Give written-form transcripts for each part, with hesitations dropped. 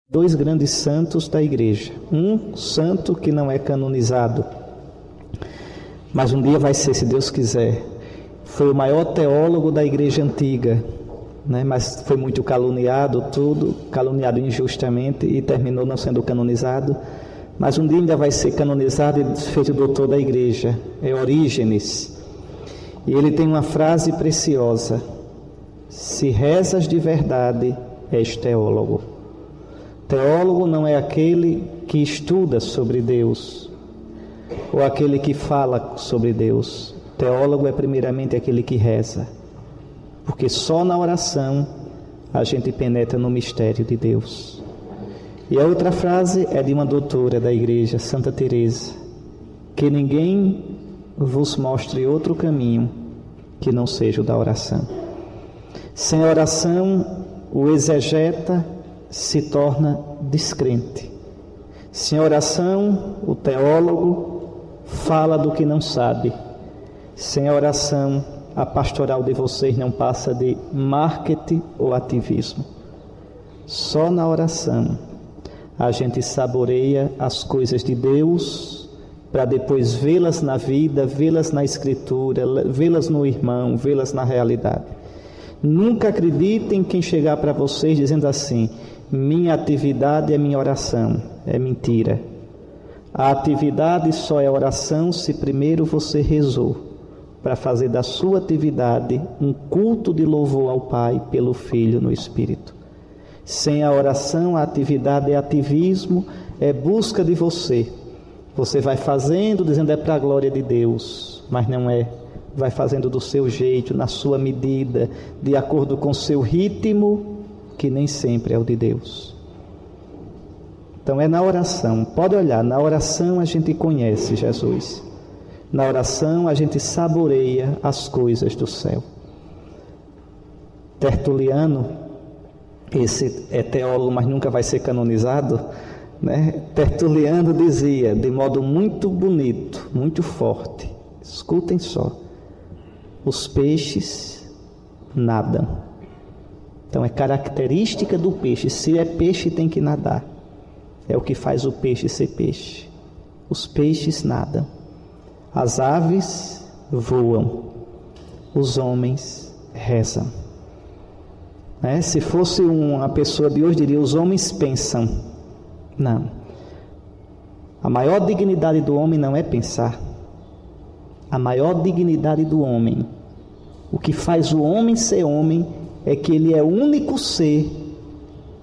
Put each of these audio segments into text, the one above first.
Dois grandes santos da igreja. Um santo que não é canonizado, mas um dia vai ser, se Deus quiser. Foi o maior teólogo da igreja antiga, né? Mas foi muito caluniado, caluniado injustamente e terminou não sendo canonizado. Mas um dia ainda vai ser canonizado e feito doutor da igreja. É Orígenes. E ele tem uma frase preciosa: se rezas de verdade, és teólogo. Teólogo não é aquele que estuda sobre Deus ou aquele que fala sobre Deus. Teólogo é primeiramente aquele que reza, porque só na oração a gente penetra no mistério de Deus. E a outra frase é de uma doutora da igreja, Santa Teresa: que ninguém vos mostre outro caminho que não seja o da oração. Sem a oração, o exegeta se torna descrente. Sem oração, o teólogo fala do que não sabe. Sem oração, a pastoral de vocês não passa de marketing ou ativismo. Só na oração a gente saboreia as coisas de Deus para depois vê-las na vida, vê-las na Escritura, vê-las no irmão, vê-las na realidade. Nunca acreditem em quem chegar para vocês dizendo assim: minha atividade é minha oração. É mentira. A atividade só é oração se primeiro você rezou, para fazer da sua atividade um culto de louvor ao Pai pelo Filho no Espírito. Sem a oração, a atividade é ativismo, é busca de você. Você vai fazendo, dizendo é para a glória de Deus, mas não é. Vai fazendo do seu jeito, na sua medida, de acordo com o seu ritmo, que nem sempre é o de Deus. Então é na oração. Pode olhar, na oração a gente conhece Jesus. Na oração a gente saboreia as coisas do céu. Tertuliano, esse é teólogo, mas nunca vai ser canonizado, né? Tertuliano dizia, de modo muito bonito, muito forte: escutem só, os peixes nadam. Então é característica do peixe, se é peixe tem que nadar. É o que faz o peixe ser peixe. Os peixes nadam. As aves voam. Os homens rezam. Se fosse uma pessoa de hoje, diria: os homens pensam. Não. A maior dignidade do homem não é pensar. A maior dignidade do homem, o que faz o homem ser homem, é que ele é o único ser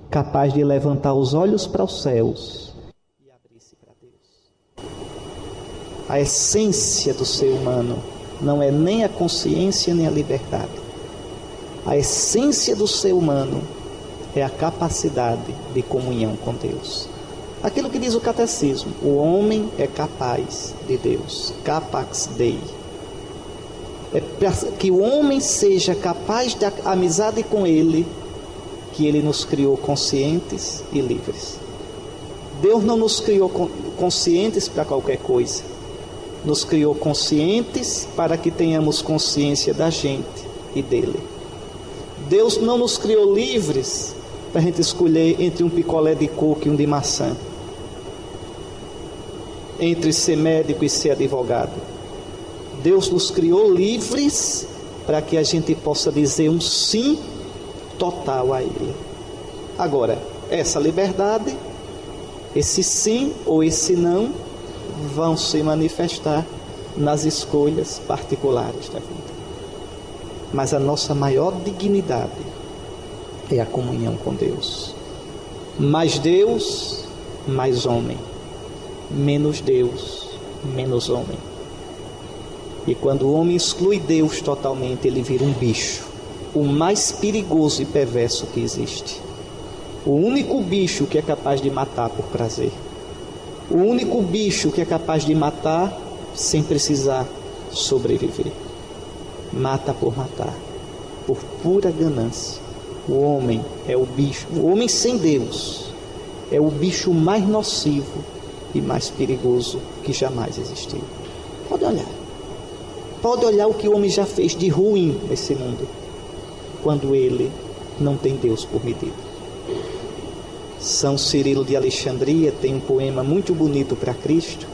capaz de levantar os olhos para os céus e abrir-se para Deus. A essência do ser humano não é nem a consciência nem a liberdade. A essência do ser humano é a capacidade de comunhão com Deus. Aquilo que diz o catecismo: o homem é capaz de Deus, capax Dei. É para que o homem seja capaz de amizade com Ele, que Ele nos criou conscientes e livres. Deus não nos criou conscientes para qualquer coisa. Nos criou conscientes para que tenhamos consciência da gente e dele. Deus não nos criou livres para a gente escolher entre um picolé de coco e um de maçã, entre ser médico e ser advogado. Deus nos criou livres para que a gente possa dizer um sim total a Ele. Agora, essa liberdade, esse sim ou esse não, vão se manifestar nas escolhas particulares da vida. Mas a nossa maior dignidade é a comunhão com Deus. Mais Deus, mais homem. Menos Deus, menos homem. E quando o homem exclui Deus totalmente, ele vira um bicho, o mais perigoso e perverso que existe. O único bicho que é capaz de matar por prazer. O único bicho que é capaz de matar sem precisar sobreviver. Mata por matar, por pura ganância. O homem é o bicho, o homem sem Deus é o bicho mais nocivo e mais perigoso que jamais existiu. Pode olhar. Pode olhar o que o homem já fez de ruim nesse mundo, quando ele não tem Deus por medida. São Cirilo de Alexandria tem um poema muito bonito para Cristo,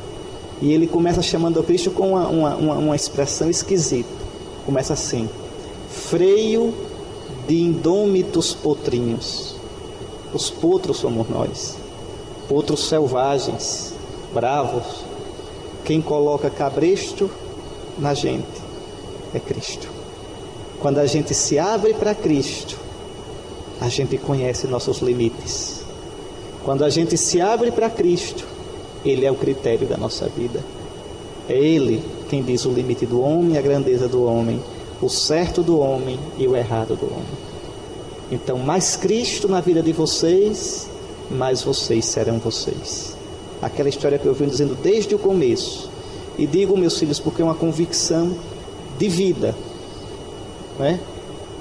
e ele começa chamando a Cristo com uma expressão esquisita. Começa assim: freio de indômitos potrinhos. Os potros somos nós, potros selvagens, bravos. Quem coloca cabresto na gente é Cristo. Quando a gente se abre para Cristo, a gente conhece nossos limites. Quando a gente se abre para Cristo, Ele é o critério da nossa vida. É Ele quem diz o limite do homem, a grandeza do homem, o certo do homem e o errado do homem. Então, mais Cristo na vida de vocês, mais vocês serão vocês. Aquela história que eu venho dizendo desde o começo. E digo, meus filhos, porque é uma convicção de vida, não é?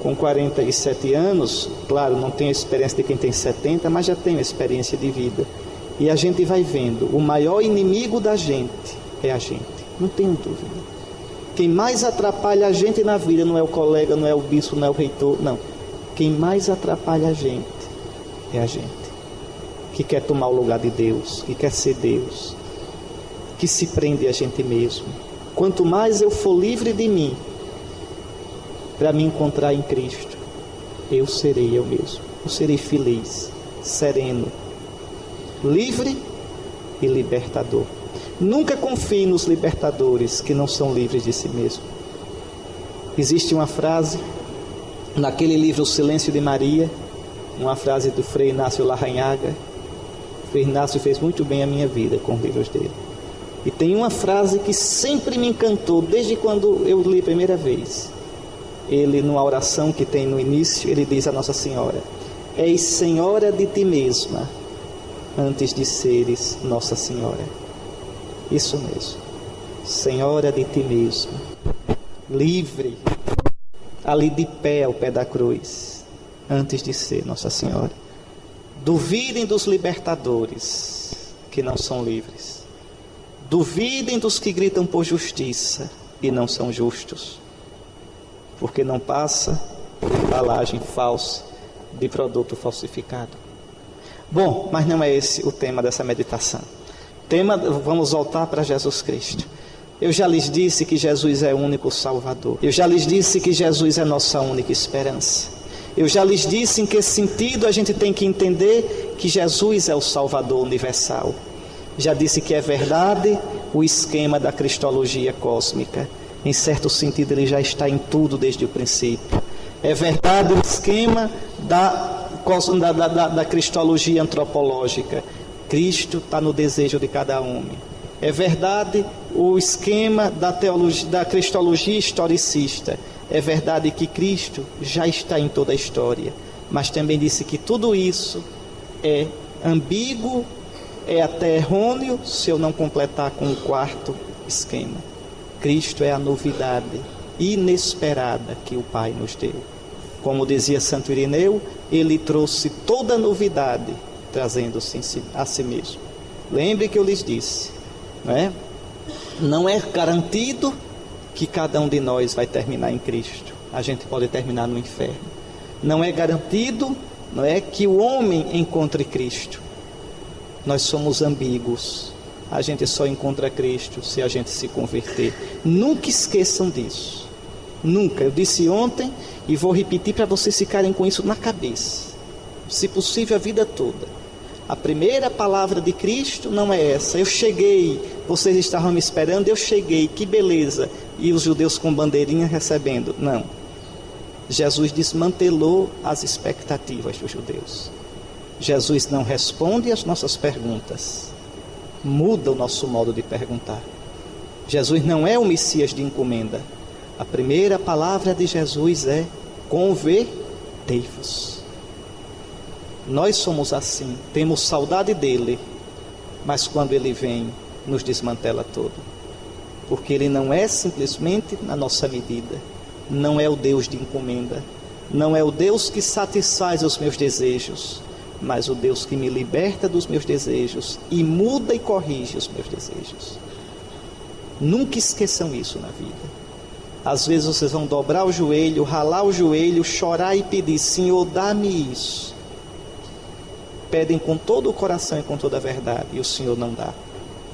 Com 47 anos, claro, não tenho a experiência de quem tem 70, mas já tenho experiência de vida. E a gente vai vendo, o maior inimigo da gente é a gente, não tenho dúvida. Quem mais atrapalha a gente na vida não é o colega, não é o bispo, não é o reitor, não. Quem mais atrapalha a gente é a gente, que quer tomar o lugar de Deus, que quer ser Deus, que se prende a gente mesmo. Quanto mais eu for livre de mim, para me encontrar em Cristo, eu serei eu mesmo. Eu serei feliz, sereno, livre e libertador. Nunca confie nos libertadores que não são livres de si mesmo. Existe uma frase naquele livro O Silêncio de Maria, uma frase do Frei Inácio Larrañaga. O Frei Inácio fez muito bem a minha vida com os livros dele. E tem uma frase que sempre me encantou desde quando eu li a primeira vez. Ele, numa oração que tem no início, ele diz a Nossa Senhora: és Senhora de ti mesma, antes de seres Nossa Senhora. Isso mesmo, Senhora de ti mesma, livre, ali de pé ao pé da cruz, antes de ser Nossa Senhora. Duvidem dos libertadores que não são livres. Duvidem dos que gritam por justiça e não são justos, porque não passa de embalagem falsa, de produto falsificado. Bom, mas não é esse o tema dessa meditação. Vamos voltar para Jesus Cristo. Eu já lhes disse que Jesus é o único Salvador. Eu já lhes disse que Jesus é nossa única esperança. Eu já lhes disse em que sentido a gente tem que entender que Jesus é o Salvador universal. Já disse que é verdade o esquema da cristologia cósmica. Em certo sentido, ele já está em tudo desde o princípio. É verdade o esquema da cristologia antropológica. Cristo está no desejo de cada homem. É verdade o esquema da cristologia historicista. É verdade que Cristo já está em toda a história. Mas também disse que tudo isso é ambíguo, é até errôneo, se eu não completar com o quarto esquema. Cristo é a novidade inesperada que o Pai nos deu. Como dizia Santo Irineu, ele trouxe toda a novidade, trazendo-se a si mesmo. Lembre que eu lhes disse, não é garantido que cada um de nós vai terminar em Cristo. A gente pode terminar no inferno. Não é garantido, que o homem encontre Cristo. Nós somos ambíguos. A gente só encontra Cristo se a gente se converter. Nunca esqueçam disso. Nunca. Eu disse ontem e vou repetir para vocês ficarem com isso na cabeça. Se possível, a vida toda. A primeira palavra de Cristo não é essa: eu cheguei, vocês estavam me esperando, eu cheguei, que beleza. E os judeus com bandeirinha recebendo. Não. Jesus desmantelou as expectativas dos judeus. Jesus não responde às nossas perguntas. Muda o nosso modo de perguntar. Jesus não é o Messias de encomenda. A primeira palavra de Jesus é: convertei-vos. Nós somos assim, temos saudade dele, mas quando ele vem, nos desmantela todo. Porque ele não é simplesmente na nossa medida. Não é o Deus de encomenda. Não é o Deus que satisfaz os meus desejos, mas o Deus que me liberta dos meus desejos e muda e corrige os meus desejos. Nunca esqueçam isso na vida. Às vezes vocês vão dobrar o joelho, ralar o joelho, chorar e pedir: Senhor, dá-me isso. pedem com todo o coração e com toda a verdade, e o Senhor não dá.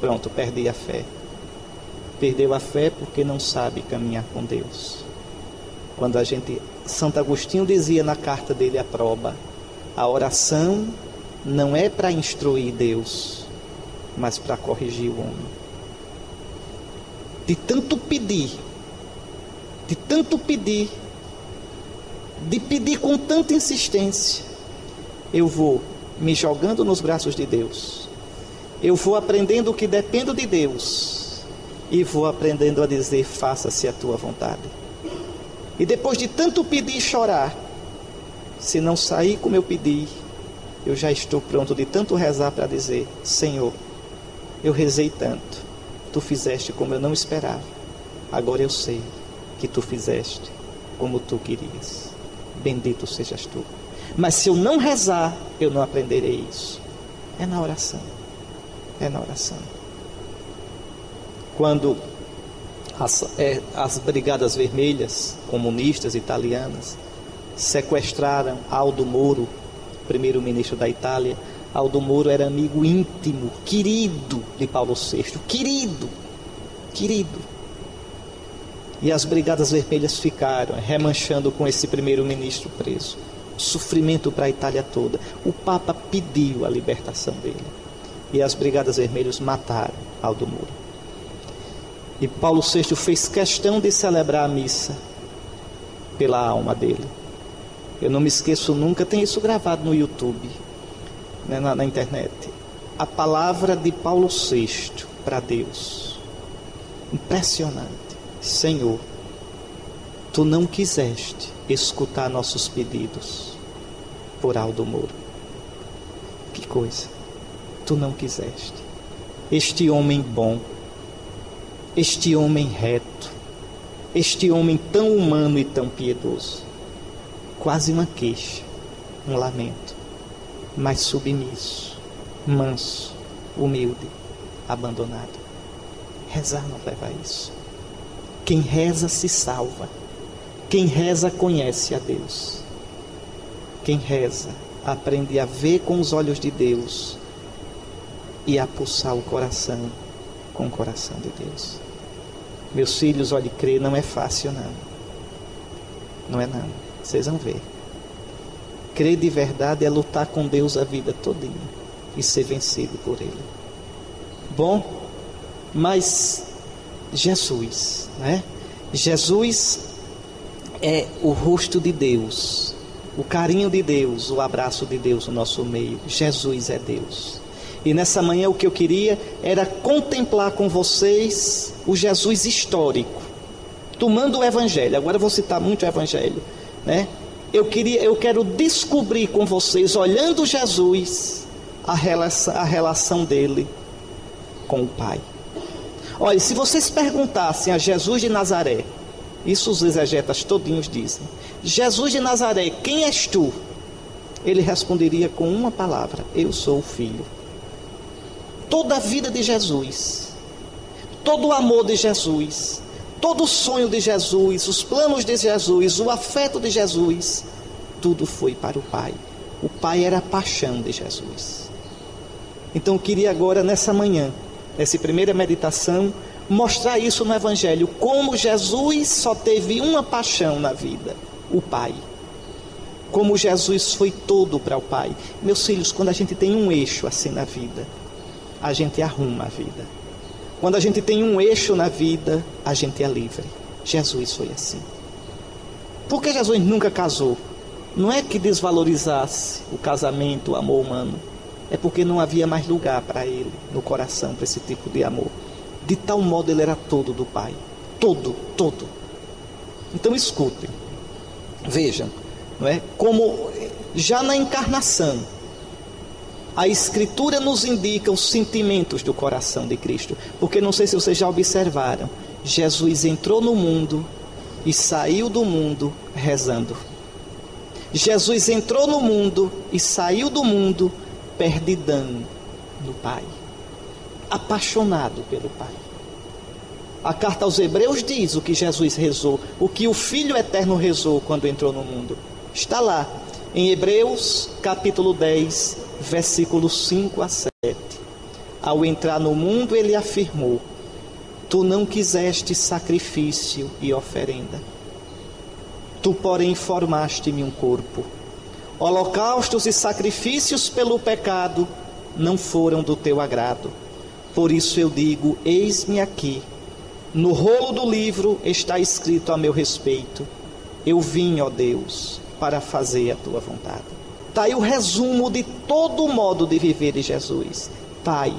Pronto, perdi a fé. Perdeu a fé porque não sabe caminhar com Deus. Quando Santo Agostinho dizia na carta dele a Proba, a oração não é para instruir Deus, mas para corrigir o homem. De tanto pedir, de pedir com tanta insistência, eu vou me jogando nos braços de Deus, eu vou aprendendo que dependo de Deus, e vou aprendendo a dizer, faça-se a tua vontade. E depois de tanto pedir e chorar, se não sair como eu pedi, eu já estou pronto de tanto rezar para dizer, Senhor, eu rezei tanto, tu fizeste como eu não esperava, agora eu sei que tu fizeste como tu querias, bendito sejas tu. Mas se eu não rezar, eu não aprenderei isso. É na oração, é na oração. Quando as Brigadas Vermelhas, comunistas italianas, sequestraram Aldo Moro, primeiro-ministro da Itália, Aldo Moro era amigo íntimo, querido de Paulo VI, querido. E as Brigadas Vermelhas ficaram remanchando com esse primeiro-ministro preso. Sofrimento para a Itália toda. O Papa pediu a libertação dele. E as Brigadas Vermelhas mataram Aldo Moro. E Paulo VI fez questão de celebrar a missa pela alma dele. Eu não me esqueço nunca, tem isso gravado no YouTube, né, na internet. A palavra de Paulo VI para Deus. Impressionante. Senhor, tu não quiseste escutar nossos pedidos por Aldo Moro. Que coisa. Tu não quiseste. Este homem bom, este homem reto, este homem tão humano e tão piedoso, quase uma queixa, um lamento, mas submisso, manso, humilde, abandonado. Rezar não leva a isso. Quem reza se salva. Quem reza conhece a Deus. Quem reza aprende a ver com os olhos de Deus e a pulsar o coração com o coração de Deus. Meus filhos, olhe, crer não é fácil não. Não é não. Vocês vão ver. Crer de verdade é lutar com Deus a vida todinha e ser vencido por Ele. Bom, mas Jesus, né? Jesus é o rosto de Deus, o carinho de Deus, o abraço de Deus no nosso meio. Jesus é Deus. E nessa manhã o que eu queria era contemplar com vocês o Jesus histórico, tomando o Evangelho. Agora eu vou citar muito o Evangelho, né? Eu quero descobrir com vocês, olhando Jesus, a relação dele com o Pai. Olha, se vocês perguntassem a Jesus de Nazaré, isso os exegetas todinhos dizem, Jesus de Nazaré, quem és tu? Ele responderia com uma palavra, eu sou o Filho. Toda a vida de Jesus, todo o amor de Jesus, todo o sonho de Jesus, os planos de Jesus, o afeto de Jesus, tudo foi para o Pai. O Pai era a paixão de Jesus. Então eu queria agora, nessa manhã, nessa primeira meditação, mostrar isso no Evangelho, como Jesus só teve uma paixão na vida, o Pai. Como Jesus foi todo para o Pai. Meus filhos, quando a gente tem um eixo assim na vida, a gente arruma a vida. Quando a gente tem um eixo na vida, a gente é livre. Jesus foi assim. Por que Jesus nunca casou? Não é que desvalorizasse o casamento, o amor humano. É porque não havia mais lugar para ele, no coração, para esse tipo de amor. De tal modo ele era todo do Pai. Todo. Então escutem. Vejam, não é? Como já na encarnação, a Escritura nos indica os sentimentos do coração de Cristo. Porque não sei se vocês já observaram, Jesus entrou no mundo e saiu do mundo rezando. Jesus entrou no mundo e saiu do mundo perdidão no Pai, apaixonado pelo Pai. A carta aos Hebreus diz o que Jesus rezou, o que o Filho Eterno rezou quando entrou no mundo. Está lá, em Hebreus capítulo 10, versículos 5 a 7. Ao entrar no mundo, ele afirmou: tu não quiseste sacrifício e oferenda. Tu, porém, formaste-me um corpo. Holocaustos e sacrifícios pelo pecado não foram do teu agrado. Por isso eu digo: eis-me aqui. No rolo do livro está escrito a meu respeito: eu vim, ó Deus, para fazer a tua vontade. Está aí o resumo de todo o modo de viver de Jesus. Pai,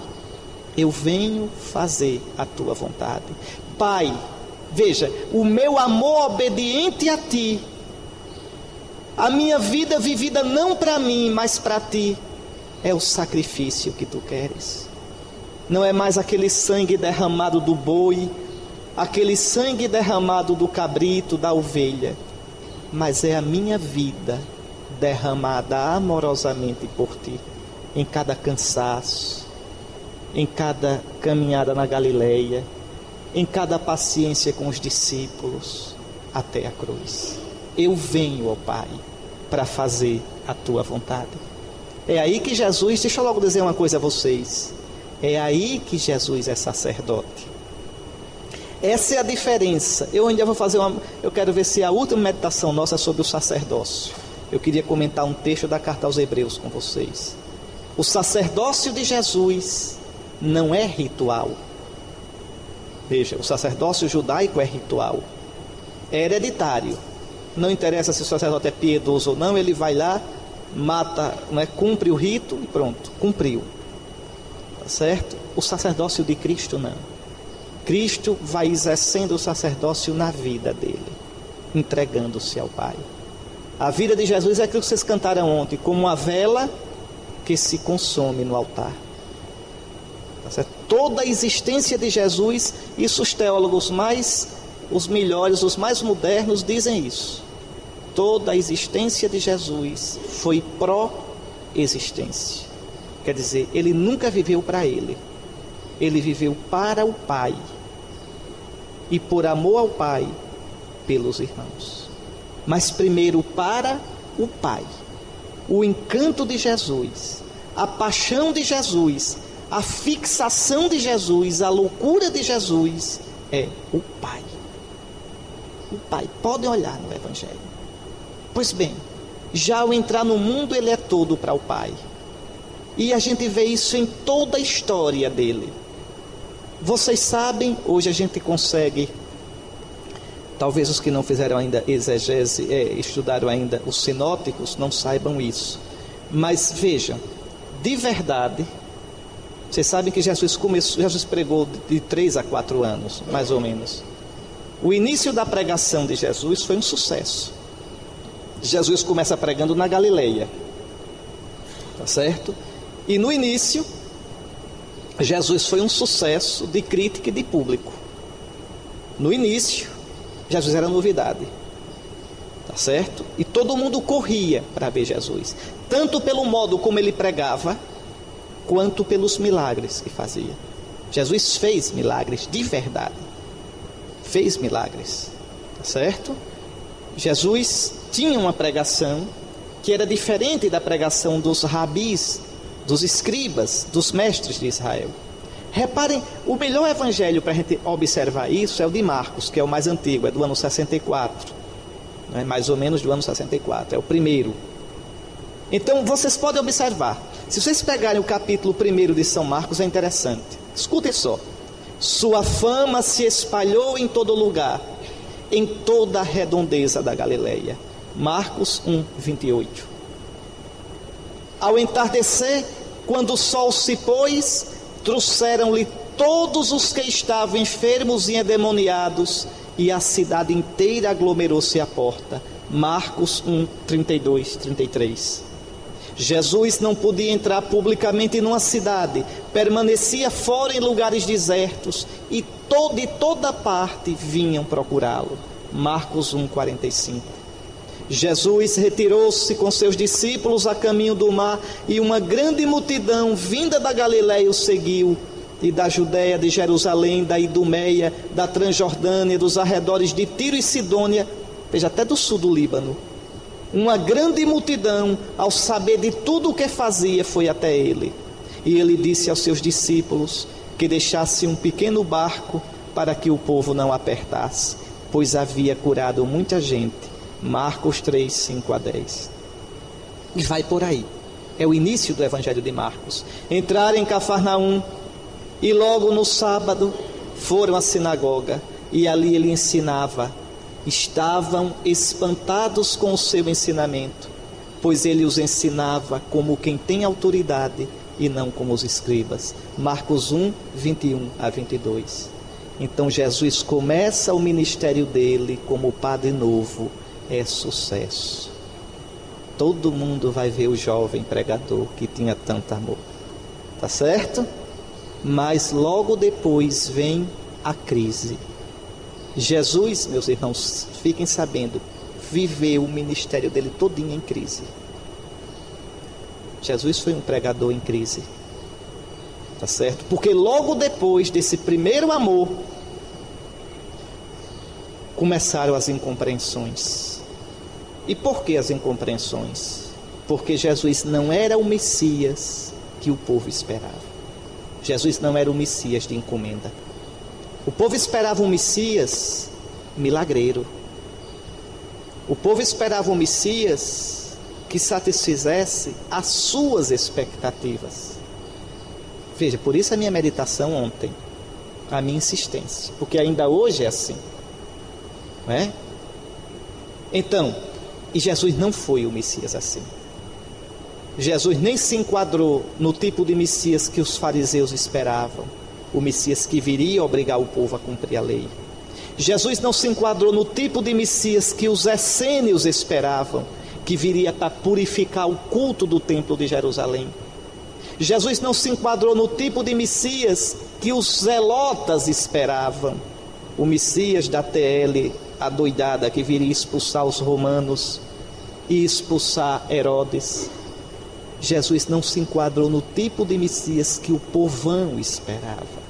eu venho fazer a tua vontade. Pai, veja, o meu amor obediente a ti, a minha vida vivida não para mim, mas para ti, é o sacrifício que tu queres. Não é mais aquele sangue derramado do boi, aquele sangue derramado do cabrito, da ovelha, mas é a minha vida derramada amorosamente por ti, em cada cansaço, em cada caminhada na Galileia, em cada paciência com os discípulos, até a cruz. Eu venho, ó Pai, para fazer a tua vontade. É aí que Jesus, deixa eu logo dizer uma coisa a vocês, é aí que Jesus é sacerdote. Essa é a diferença. Eu ainda vou fazer eu quero ver se a última meditação nossa é sobre o sacerdócio. Eu queria comentar um texto da carta aos Hebreus com vocês. O sacerdócio de Jesus não é ritual. Veja, o sacerdócio judaico é ritual, é hereditário. Não interessa se o sacerdote é piedoso ou não, ele vai lá, mata, cumpre o rito e pronto, cumpriu. Tá certo? O sacerdócio de Cristo não. Cristo vai exercendo o sacerdócio na vida dele, entregando-se ao Pai. A vida de Jesus é aquilo que vocês cantaram ontem, como uma vela que se consome no altar. Tá certo? Toda a existência de Jesus, isso os teólogos os melhores, os mais modernos dizem isso. Toda a existência de Jesus foi pró-existência. Quer dizer, ele nunca viveu para ele. Ele viveu para o Pai. E por amor ao Pai, pelos irmãos. Mas primeiro para o Pai. O encanto de Jesus, a paixão de Jesus, a fixação de Jesus, a loucura de Jesus é o Pai. O Pai. Podem olhar no Evangelho. Pois bem, já ao entrar no mundo, ele é todo para o Pai. E a gente vê isso em toda a história dele. Vocês sabem, hoje a gente consegue, talvez os que não fizeram ainda exegese, estudaram ainda os sinóticos, não saibam isso. Mas vejam, de verdade, vocês sabem que Jesus pregou de 3 a 4 anos, mais ou menos. O início da pregação de Jesus foi um sucesso. Jesus começa pregando na Galileia, tá certo? E no início, Jesus foi um sucesso de crítica e de público. No início, Jesus era novidade, tá certo? E todo mundo corria para ver Jesus, tanto pelo modo como ele pregava, quanto pelos milagres que fazia. Jesus fez milagres de verdade, fez milagres, tá certo? Jesus tinha uma pregação que era diferente da pregação dos rabis, dos escribas, dos mestres de Israel. Reparem, o melhor evangelho para a gente observar isso é o de Marcos, que é o mais antigo, é do ano 64, mais ou menos do ano 64, é o primeiro. Então vocês podem observar, se vocês pegarem o capítulo 1 de São Marcos, é interessante. Escutem só: sua fama se espalhou em todo lugar, em toda a redondeza da Galileia. Marcos 1, 28. Ao entardecer, quando o sol se pôs, trouxeram-lhe todos os que estavam enfermos e endemoniados, e a cidade inteira aglomerou-se à porta. Marcos 1, 32, 33. Jesus não podia entrar publicamente numa cidade, permanecia fora em lugares desertos, e de toda parte vinham procurá-lo. Marcos 1, 45. Jesus retirou-se com seus discípulos a caminho do mar, e uma grande multidão vinda da Galileia o seguiu, e da Judéia, de Jerusalém, da Idumeia, da Transjordânia, dos arredores de Tiro e Sidônia, veja, até do sul do Líbano, Uma grande multidão, ao saber de tudo o que fazia, foi até ele. E ele disse aos seus discípulos que deixasse um pequeno barco para que o povo não apertasse, pois havia curado muita gente. Marcos 3, 5 a 10. E vai por aí. É o início do Evangelho de Marcos. Entraram em Cafarnaum e logo no sábado foram à sinagoga e ali ele ensinava. Estavam espantados com o seu ensinamento, pois ele os ensinava como quem tem autoridade e não como os escribas. Marcos 1, 21 a 22. Então Jesus começa o ministério dele como Padre Novo. É sucesso. Todo mundo vai ver o jovem pregador que tinha tanto amor. Tá certo? Mas logo depois vem a crise. Jesus, meus irmãos, fiquem sabendo, viveu o ministério dele todinho em crise. Jesus foi um pregador em crise. Tá certo? Porque logo depois desse primeiro amor, começaram as incompreensões. E por que as incompreensões? Porque Jesus não era o Messias que o povo esperava. Jesus não era o Messias de encomenda. O povo esperava um Messias milagreiro. O povo esperava um Messias que satisfizesse as suas expectativas. Veja, por isso a minha meditação ontem, a minha insistência, porque ainda hoje é assim, não é? Então, e Jesus não foi o Messias assim. Jesus nem se enquadrou no tipo de Messias que os fariseus esperavam, o Messias que viria obrigar o povo a cumprir a lei. Jesus não se enquadrou no tipo de Messias que os essênios esperavam, que viria para purificar o culto do templo de Jerusalém. Jesus não se enquadrou no tipo de Messias que os zelotas esperavam, o Messias da TL adoidada que viria expulsar os romanos e expulsar Herodes. Jesus não se enquadrou no tipo de Messias que o povão esperava.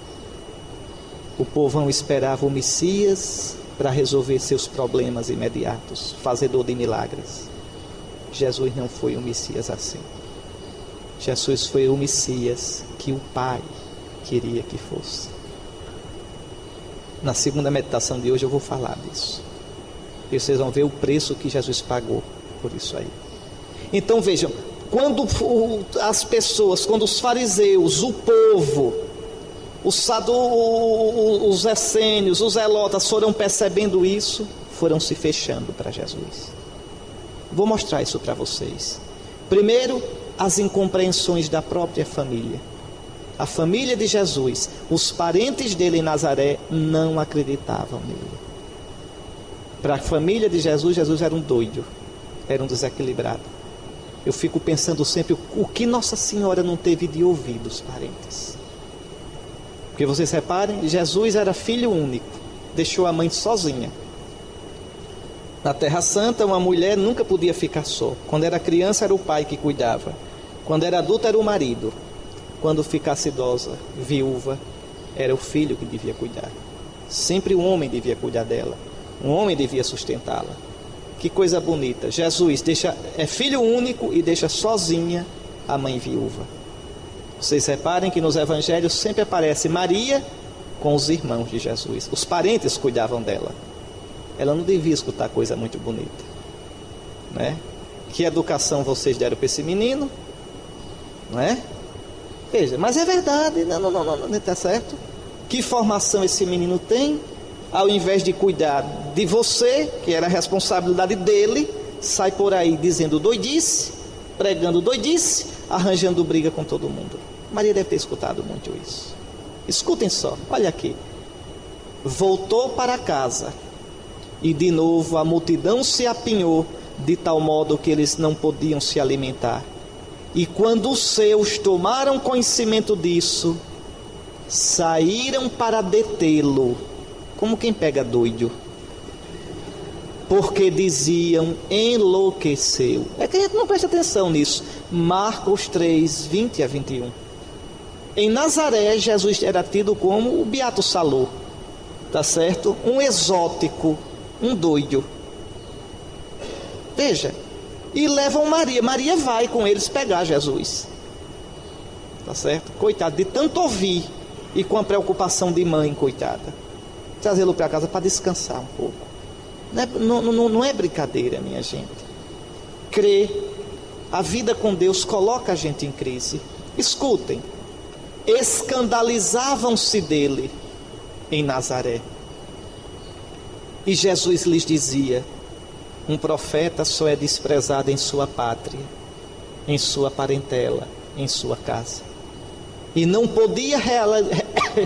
O povão esperava o Messias para resolver seus problemas imediatos, fazedor de milagres. Jesus não foi um Messias assim. Jesus foi o Messias que o Pai queria que fosse. Na segunda meditação de hoje eu vou falar disso. E vocês vão ver o preço que Jesus pagou por isso aí. Então vejam, quando as pessoas, quando os fariseus, o povo, os essênios, os zelotas foram percebendo isso, foram se fechando para Jesus. Vou mostrar isso para vocês. Primeiro, as incompreensões da própria família. A família de Jesus, os parentes dele em Nazaré não acreditavam nele. Para a família de Jesus, Jesus era um doido, era um desequilibrado. Eu fico pensando sempre o que Nossa Senhora não teve de ouvir dos parentes. Porque vocês reparem, Jesus era filho único, deixou a mãe sozinha. Na Terra Santa, uma mulher nunca podia ficar só. Quando era criança, era o pai que cuidava. Quando era adulta, era o marido. Quando ficasse idosa, viúva, era o filho que devia cuidar. Sempre o homem devia cuidar dela. Um homem devia sustentá-la. Que coisa bonita. Jesus é filho único e deixa sozinha a mãe viúva. Vocês reparem que nos evangelhos sempre aparece Maria com os irmãos de Jesus. Os parentes cuidavam dela. Ela não devia escutar coisa muito bonita, né? Que educação vocês deram para esse menino, não é? Veja, mas é verdade, não está certo? Que formação esse menino tem? Ao invés de cuidar de você, que era a responsabilidade dele, sai por aí dizendo doidice, pregando doidice, arranjando briga com todo mundo. Maria deve ter escutado muito isso. Escutem só, olha aqui. Voltou para casa e de novo a multidão se apinhou de tal modo que eles não podiam se alimentar. E quando os seus tomaram conhecimento disso, saíram para detê-lo, como quem pega doido, porque diziam, enlouqueceu. É que a gente não presta atenção nisso. Marcos 3, 20 a 21. Em Nazaré, Jesus era tido como o Beato Salô, tá certo? Um exótico, um doido. Veja, e levam Maria. Maria vai com eles pegar Jesus. Tá certo? Coitado, de tanto ouvir e com a preocupação de mãe, coitada. Trazê-lo para casa para descansar um pouco. Não é brincadeira, minha gente. Crer, a vida com Deus coloca a gente em crise. Escutem, escandalizavam-se dele em Nazaré. E Jesus lhes dizia: um profeta só é desprezado em sua pátria, em sua parentela, em sua casa. E não podia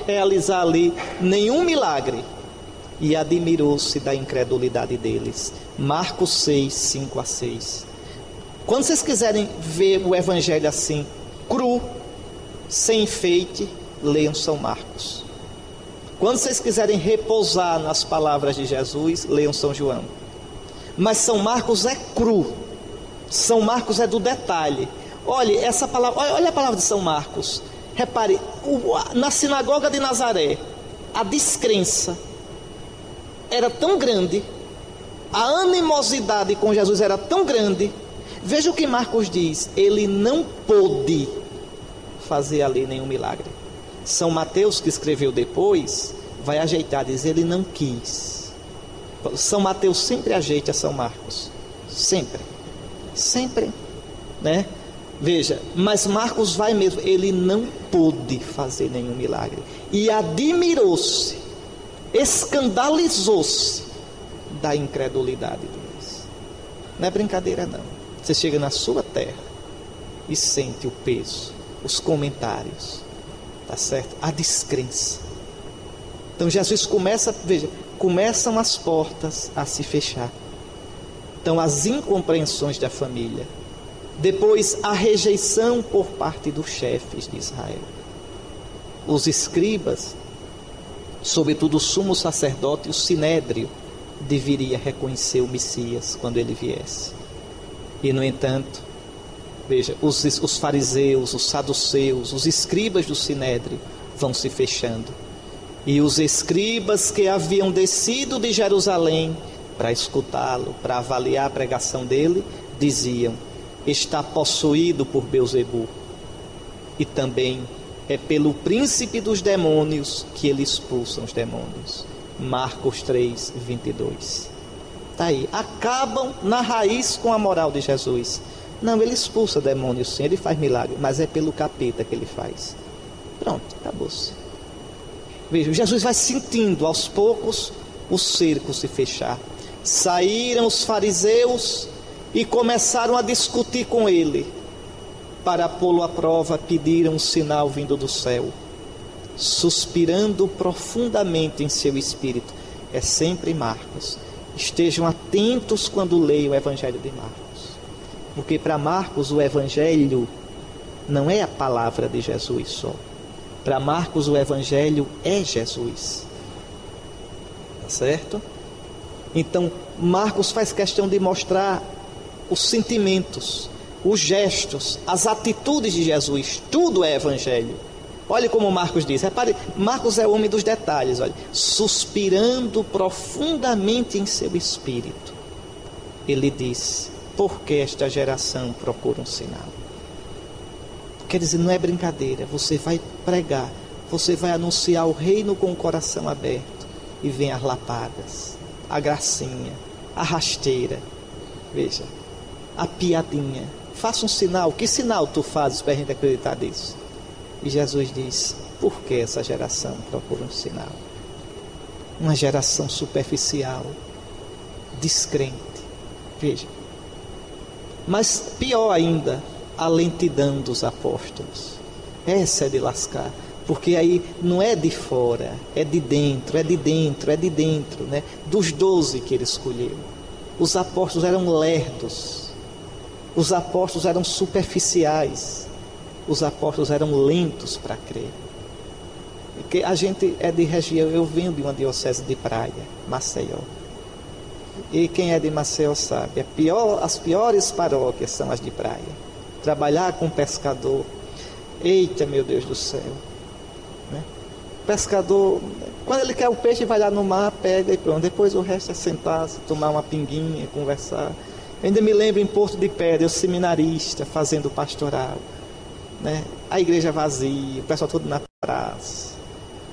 realizar ali nenhum milagre. E admirou-se da incredulidade deles. Marcos 6, 5 a 6. Quando vocês quiserem ver o evangelho assim, cru, sem enfeite, leiam São Marcos. Quando vocês quiserem repousar nas palavras de Jesus, leiam São João. Mas São Marcos é cru. São Marcos é do detalhe. Olha essa palavra, olha a palavra de São Marcos. Repare, na sinagoga de Nazaré, a descrença era tão grande, a animosidade com Jesus era tão grande. Veja o que Marcos diz: ele não pôde fazer ali nenhum milagre. São Mateus, que escreveu depois, vai ajeitar, diz: ele não quis. São Mateus sempre ajeita São Marcos, sempre, né? Veja, mas Marcos vai mesmo, ele não pôde fazer nenhum milagre. E admirou-se, escandalizou-se da incredulidade deles. Não é brincadeira não. Você chega na sua terra e sente o peso, os comentários, tá certo? A descrença. Então Jesus começa, veja, começam as portas a se fechar. Então as incompreensões da família. Depois a rejeição por parte dos chefes de Israel. Os escribas, sobretudo o sumo sacerdote e o sinédrio, deveria reconhecer o Messias quando ele viesse. E no entanto, veja, os fariseus, os saduceus, os escribas do sinédrio vão se fechando. E os escribas que haviam descido de Jerusalém para escutá-lo, para avaliar a pregação dele, diziam: está possuído por Belzebu. E também é pelo príncipe dos demônios que ele expulsa os demônios. Marcos 3, 22. Está aí. Acabam na raiz com a moral de Jesus. Não, ele expulsa demônios sim, ele faz milagre, mas é pelo capeta que ele faz. Pronto, acabou-se. Veja, Jesus vai sentindo aos poucos o cerco se fechar. Saíram os fariseus e começaram a discutir com ele. Para pô-lo à prova, pediram um sinal vindo do céu. Suspirando profundamente em seu espírito. É sempre Marcos. Estejam atentos quando leiam o Evangelho de Marcos. Porque para Marcos o Evangelho não é a palavra de Jesus só. Para Marcos o Evangelho é Jesus. Tá certo? Então Marcos faz questão de mostrar os sentimentos, os gestos, as atitudes de Jesus. Tudo é Evangelho. Olha como Marcos diz, repare, Marcos é o homem dos detalhes, olha, suspirando profundamente em seu espírito, ele diz: por que esta geração procura um sinal? Quer dizer, não é brincadeira, você vai pregar, você vai anunciar o reino com o coração aberto, e vem as lapadas, a gracinha, a rasteira, veja, a piadinha. Faça um sinal. Que sinal tu fazes para a gente acreditar nisso? E Jesus diz: por que essa geração procura um sinal? Uma geração superficial, descrente. Veja. Mas pior ainda, a lentidão dos apóstolos. Essa é de lascar. Porque aí não é de fora, é de dentro, né? Dos 12 que ele escolheu. Os apóstolos eram lerdos. Os apóstolos eram superficiais. Os apóstolos eram lentos para crer. Porque a gente é de região, eu venho de uma diocese de praia, Maceió. E quem é de Maceió sabe, as piores paróquias são as de praia. Trabalhar com pescador, eita meu Deus do céu. Né? Pescador, quando ele quer o peixe, vai lá no mar, pega e pronto. Depois o resto é sentar, tomar uma pinguinha, conversar. Ainda me lembro em Porto de Pedra, eu seminarista, fazendo pastoral, né? A igreja vazia, o pessoal todo na praça.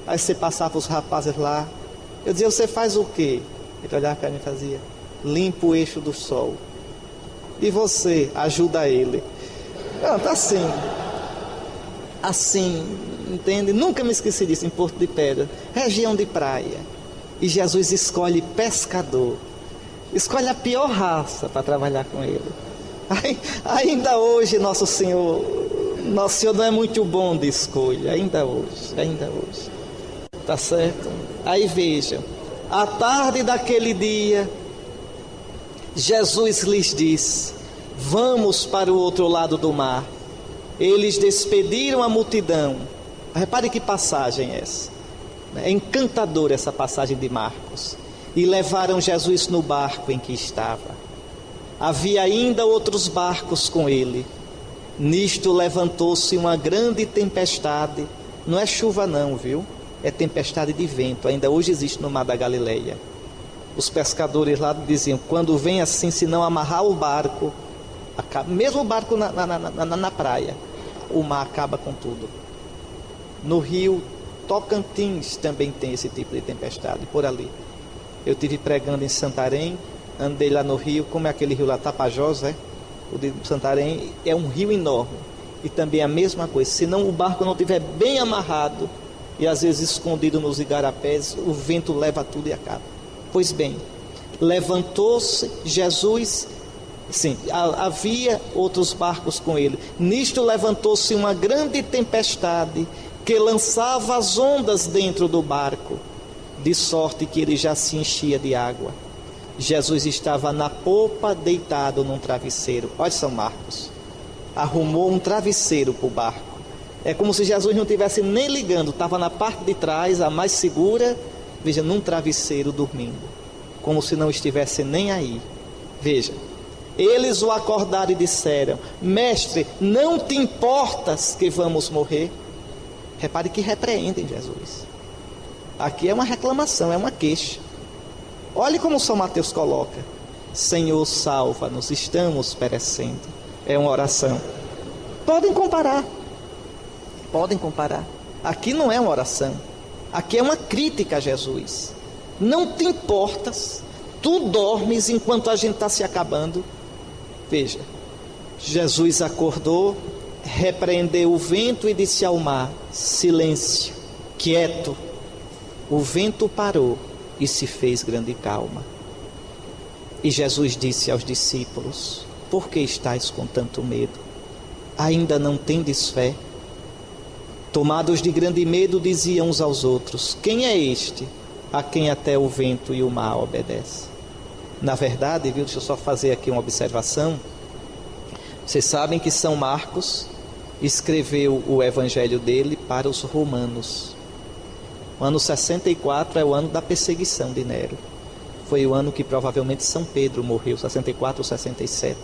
Aí você passava os rapazes lá. Eu dizia, você faz o quê? Ele olhava para mim e fazia, limpa o eixo do sol. E você ajuda ele. Pronto, assim, entende? Nunca me esqueci disso em Porto de Pedra, região de praia. E Jesus escolhe pescador, escolhe a pior raça para trabalhar com ele. Ainda hoje nosso Senhor não é muito bom de escolha, ainda hoje, tá certo? Aí vejam, à tarde daquele dia, Jesus lhes disse, vamos para o outro lado do mar. Eles despediram a multidão. Repare que passagem é essa. É encantadora essa passagem de Marcos. E levaram Jesus no barco em que estava. Havia ainda outros barcos com ele. Nisto levantou-se uma grande tempestade. Não é chuva não, viu? É tempestade de vento. Ainda hoje existe no mar da Galileia. Os pescadores lá diziam, quando vem assim, se não amarrar o barco, mesmo o barco na praia, o mar acaba com tudo. No rio Tocantins também tem esse tipo de tempestade, por ali. Eu estive pregando em Santarém, andei lá no rio, como é aquele rio lá, Tapajós, o de Santarém é um rio enorme. E também a mesma coisa, se não o barco não estiver bem amarrado, e às vezes escondido nos igarapés, o vento leva tudo e acaba. Pois bem, levantou-se Jesus, sim, havia outros barcos com ele. Nisto levantou-se uma grande tempestade que lançava as ondas dentro do barco, de sorte que ele já se enchia de água. Jesus estava na popa, deitado num travesseiro. Olha São Marcos, arrumou um travesseiro para o barco. É como se Jesus não estivesse nem ligando, estava na parte de trás, a mais segura, veja, num travesseiro dormindo, como se não estivesse nem aí. Veja, eles o acordaram e disseram, mestre, não te importas que vamos morrer? Repare que repreendem Jesus. Aqui é uma reclamação, é uma queixa. Olhe como São Mateus coloca, Senhor, salva-nos, estamos perecendo. É uma oração. Podem comparar. Aqui não é uma oração, aqui é uma crítica a Jesus. Não te importas, tu dormes enquanto a gente está se acabando. Veja, Jesus acordou, repreendeu o vento e disse ao mar, silêncio, quieto. O vento parou e se fez grande calma. E Jesus disse aos discípulos, por que estáis com tanto medo? Ainda não tendes fé? Tomados de grande medo, diziam uns aos outros, quem é este a quem até o vento e o mar obedecem? Na verdade, viu, deixa eu só fazer aqui uma observação. Vocês sabem que São Marcos escreveu o evangelho dele para os romanos. O ano 64 é o ano da perseguição de Nero. Foi o ano que provavelmente São Pedro morreu, 64 ou 67.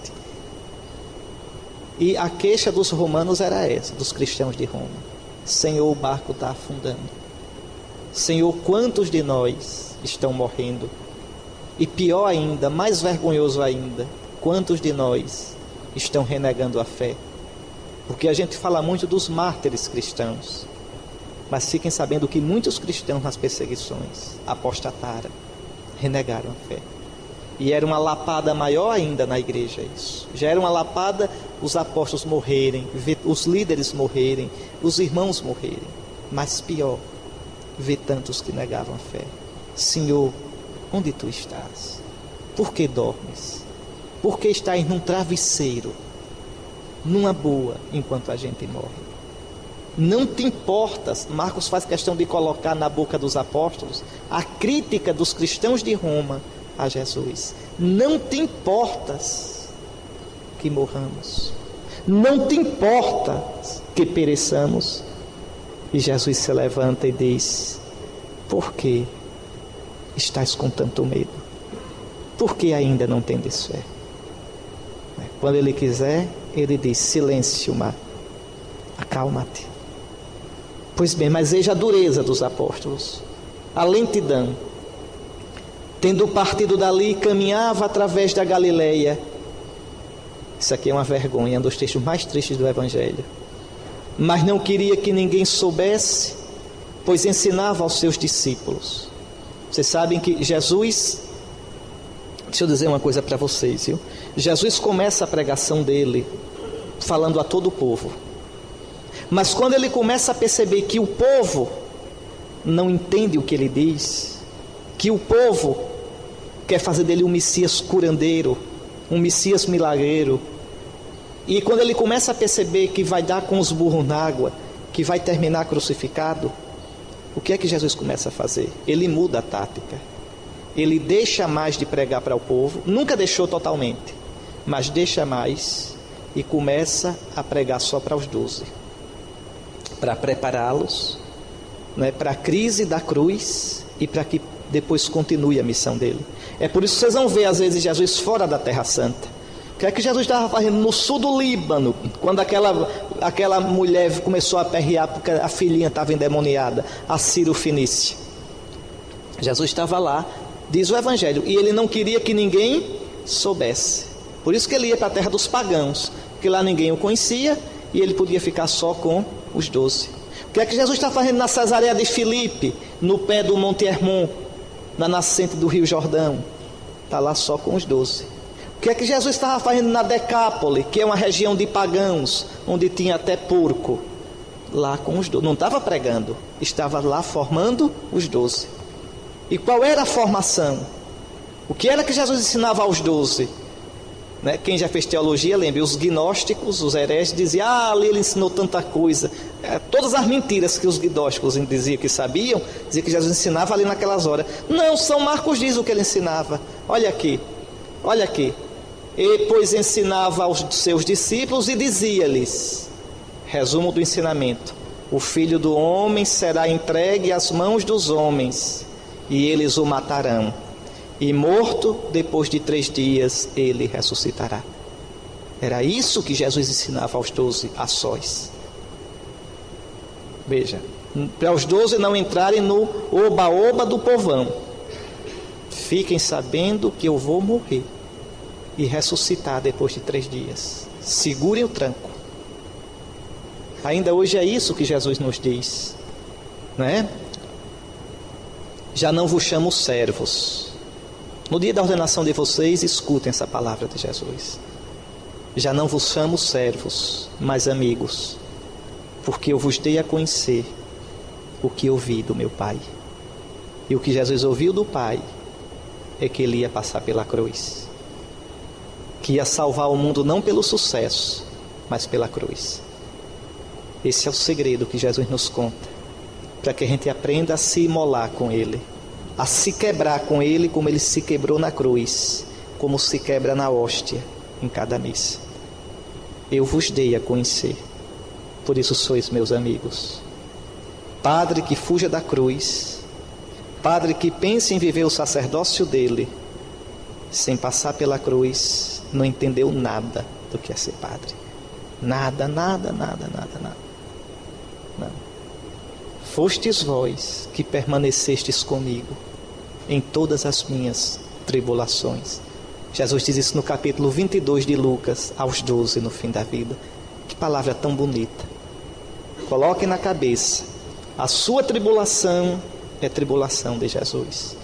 E a queixa dos romanos era essa, dos cristãos de Roma. Senhor, o barco está afundando. Senhor, quantos de nós estão morrendo? E pior ainda, mais vergonhoso ainda, quantos de nós estão renegando a fé? Porque a gente fala muito dos mártires cristãos, mas fiquem sabendo que muitos cristãos nas perseguições apostataram, renegaram a fé. E era uma lapada maior ainda na igreja isso. Já era uma lapada os apóstolos morrerem, os líderes morrerem, os irmãos morrerem. Mas pior, ver tantos que negavam a fé. Senhor, onde tu estás? Por que dormes? Por que estás num travesseiro, numa boa, enquanto a gente morre? Não te importas, Marcos faz questão de colocar na boca dos apóstolos a crítica dos cristãos de Roma a Jesus. Não te importas que morramos, não te importas que pereçamos. E Jesus se levanta e diz, por que estás com tanto medo? Por que ainda não tendes fé? Quando ele quiser, ele diz, silêncio, mar, acalma-te. Pois bem, mas veja a dureza dos apóstolos, a lentidão. Tendo partido dali, caminhava através da Galileia, Isso aqui é uma vergonha, é um dos textos mais tristes do Evangelho. Mas não queria que ninguém soubesse, pois ensinava aos seus discípulos. Vocês sabem que Jesus... Deixa eu dizer uma coisa para vocês, viu? Jesus começa a pregação dele falando a todo o povo. Mas quando ele começa a perceber que o povo não entende o que ele diz, que o povo quer fazer dele um Messias curandeiro, um Messias milagreiro, e quando ele começa a perceber que vai dar com os burros na água, que vai terminar crucificado, o que é que Jesus começa a fazer? Ele muda a tática. Ele deixa mais de pregar para o povo, nunca deixou totalmente, mas deixa mais e começa a pregar só para os 12, para prepará-los, né, para a crise da cruz e para que depois continue a missão dele. É por isso que vocês vão ver às vezes Jesus fora da Terra Santa. O que é que Jesus estava fazendo no sul do Líbano, quando aquela mulher começou a aperrear porque a filhinha estava endemoniada, a Ciro Fenícia? Jesus estava lá, diz o Evangelho, e ele não queria que ninguém soubesse. Por isso que ele ia para a terra dos pagãos, porque lá ninguém o conhecia e ele podia ficar só com os 12. O que é que Jesus está fazendo na Cesareia de Filipe, no pé do Monte Hermon, na nascente do Rio Jordão? Está lá só com os 12. O que é que Jesus estava fazendo na Decápole, que é uma região de pagãos, onde tinha até porco? Lá com os 12. Não estava pregando, estava lá formando os 12. E qual era a formação? O que era que Jesus ensinava aos 12? Né? Quem já fez teologia, lembre, os gnósticos, os hereges, diziam, ali ele ensinou tanta coisa. Todas as mentiras que os gnósticos diziam que sabiam, diziam que Jesus ensinava ali naquelas horas. Não, São Marcos diz o que ele ensinava. Olha aqui. E pois ensinava aos seus discípulos e dizia-lhes, resumo do ensinamento, o Filho do Homem será entregue às mãos dos homens, e eles o matarão, e morto, depois de 3 dias, ele ressuscitará. Era isso que Jesus ensinava aos 12 a sós. Veja, para os 12 não entrarem no oba-oba do povão. Fiquem sabendo que eu vou morrer e ressuscitar depois de 3 dias. Segurem o tranco. Ainda hoje é isso que Jesus nos diz, não é? Já não vos chamo servos. No dia da ordenação de vocês, escutem essa palavra de Jesus. Já não vos chamo servos, mas amigos, porque eu vos dei a conhecer o que ouvi do meu Pai. E o que Jesus ouviu do Pai é que ele ia passar pela cruz, que ia salvar o mundo não pelo sucesso, mas pela cruz. Esse é o segredo que Jesus nos conta, para que a gente aprenda a se imolar com ele, a se quebrar com ele como ele se quebrou na cruz, como se quebra na hóstia em cada missa. Eu vos dei a conhecer, por isso sois meus amigos. Padre que fuja da cruz, padre que pense em viver o sacerdócio dele, sem passar pela cruz, não entendeu nada do que é ser padre. Nada. Não. Fostes vós que permanecestes comigo em todas as minhas tribulações. Jesus diz isso no capítulo 22 de Lucas, aos 12, no fim da vida. Que palavra tão bonita. Coloquem na cabeça, a sua tribulação é tribulação de Jesus.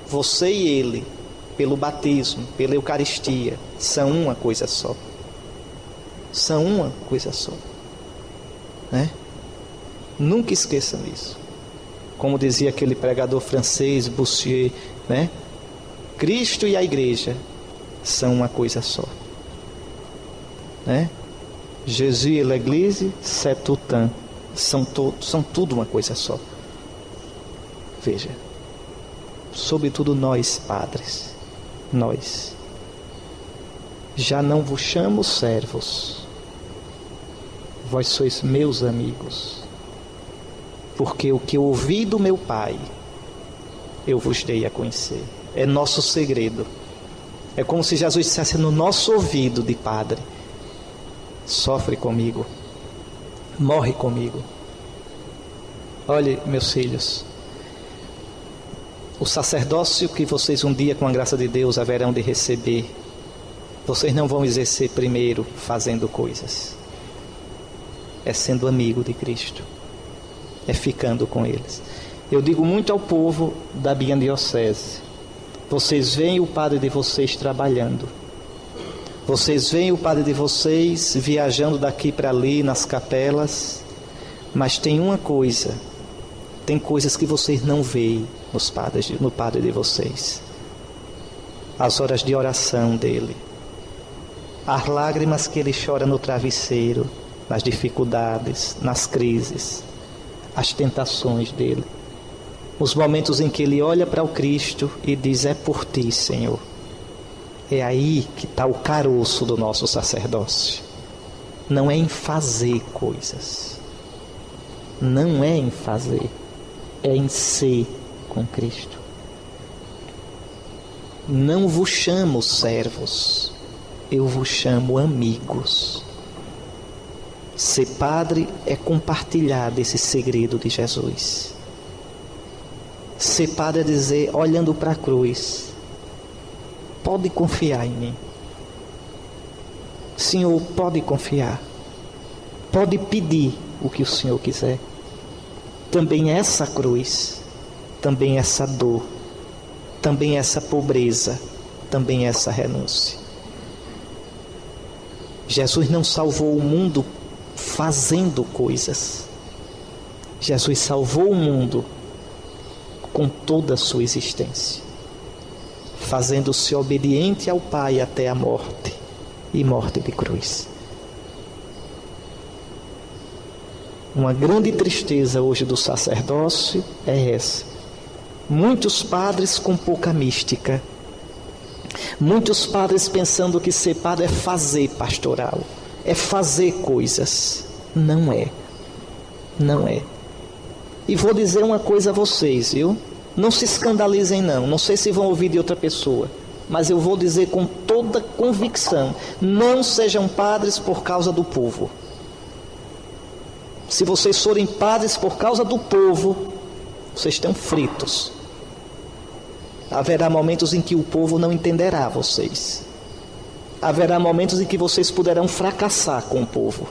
Você e ele, pelo batismo, pela Eucaristia, são uma coisa só. São uma coisa só, né? Nunca esqueçam isso. Como dizia aquele pregador francês, Bossuet, né? Cristo e a igreja são uma coisa só, né? Jesus e l'Église, c'est tout un. São tudo uma coisa só. Veja, sobretudo nós, padres, nós, já não vos chamo servos, vós sois meus amigos, porque o que eu ouvi do meu Pai, eu vos dei a conhecer. É nosso segredo. É como se Jesus dissesse no nosso ouvido de padre: sofre comigo, morre comigo. Olhe, meus filhos, o sacerdócio que vocês um dia, com a graça de Deus, haverão de receber Vocês não vão exercer primeiro fazendo coisas. É sendo amigo de Cristo. É ficando com eles. Eu digo muito ao povo da minha diocese: vocês veem o padre de vocês trabalhando. Vocês veem o padre de vocês viajando daqui para ali nas capelas. Mas tem uma coisa. Tem coisas que vocês não veem no padre de vocês. As horas de oração dele. As lágrimas que ele chora no travesseiro, nas dificuldades, nas crises, as tentações dele. Os momentos em que ele olha para o Cristo e diz: é por ti, Senhor. É aí que está o caroço do nosso sacerdócio. Não é em fazer coisas. Não é em fazer. É em ser com Cristo. Não vos chamo servos. Eu vos chamo amigos. Ser padre é compartilhar desse segredo de Jesus. Ser padre é dizer, olhando para a cruz: pode confiar em mim. Senhor, pode confiar. Pode pedir o que o Senhor quiser. Também essa cruz, também essa dor, também essa pobreza, também essa renúncia. Jesus não salvou o mundo fazendo coisas. Jesus salvou o mundo com toda a sua existência, fazendo-se obediente ao Pai até a morte, e morte de cruz. Uma grande tristeza hoje do sacerdócio é essa. Muitos padres com pouca mística. Muitos padres pensando que ser padre é fazer pastoral, é fazer coisas. Não é. Não é. E vou dizer uma coisa a vocês, viu? Não se escandalizem não. Não sei se vão ouvir de outra pessoa, mas eu vou dizer com toda convicção: não sejam padres por causa do povo. Se vocês forem padres por causa do povo, vocês estão fritos. Haverá momentos em que o povo não entenderá vocês. Haverá momentos em que vocês poderão fracassar com o povo.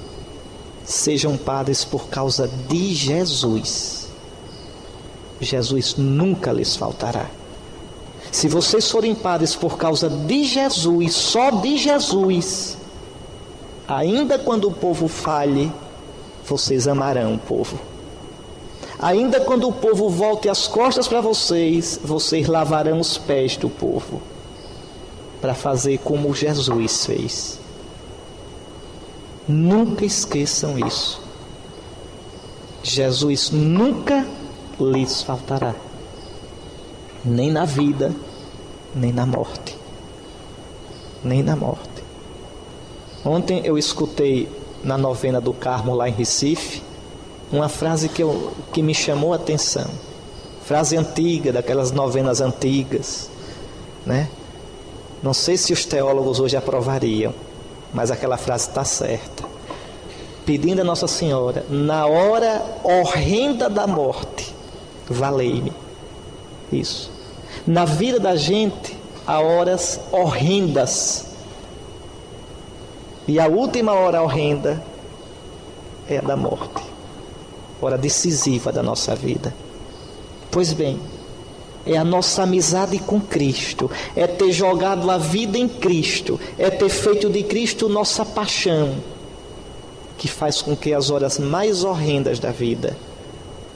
Sejam padres por causa de Jesus. Jesus nunca lhes faltará. Se vocês forem padres por causa de Jesus, só de Jesus, ainda quando o povo falhe, vocês amarão o povo. Ainda quando o povo volte as costas para vocês, vocês lavarão os pés do povo, para fazer como Jesus fez. Nunca esqueçam isso. Jesus nunca lhes faltará, nem na vida, nem na morte. Nem na morte. Ontem eu escutei na novena do Carmo lá em Recife uma frase que me chamou a atenção. Frase antiga, daquelas novenas antigas, né? Não sei se os teólogos hoje aprovariam, mas aquela frase está certa. Pedindo a Nossa Senhora: na hora horrenda da morte, valei-me. Isso. Na vida da gente há horas horrendas, e a última hora horrenda é a da morte, hora decisiva da nossa vida. Pois bem, é a nossa amizade com Cristo, é ter jogado a vida em Cristo, é ter feito de Cristo nossa paixão, que faz com que as horas mais horrendas da vida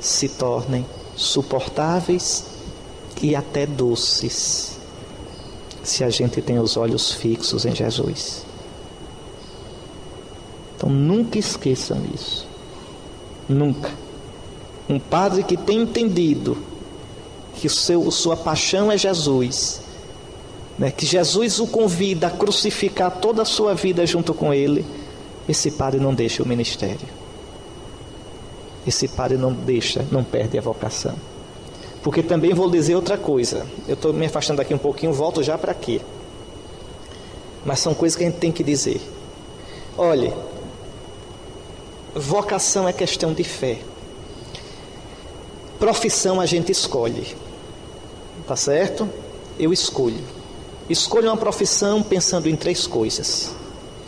se tornem suportáveis e até doces, se a gente tem os olhos fixos em Jesus. Então nunca esqueçam isso. Nunca. Um padre que tem entendido que sua paixão é Jesus, né? Que Jesus o convida a crucificar toda a sua vida junto com ele, esse padre não deixa o ministério. Esse padre não perde a vocação. Porque também vou dizer outra coisa. Eu estou me afastando aqui um pouquinho, volto já para aqui. Mas são coisas que a gente tem que dizer. Olhe, vocação é questão de fé. Profissão a gente escolhe. Tá certo? Eu escolho. Escolho uma profissão pensando em 3 coisas: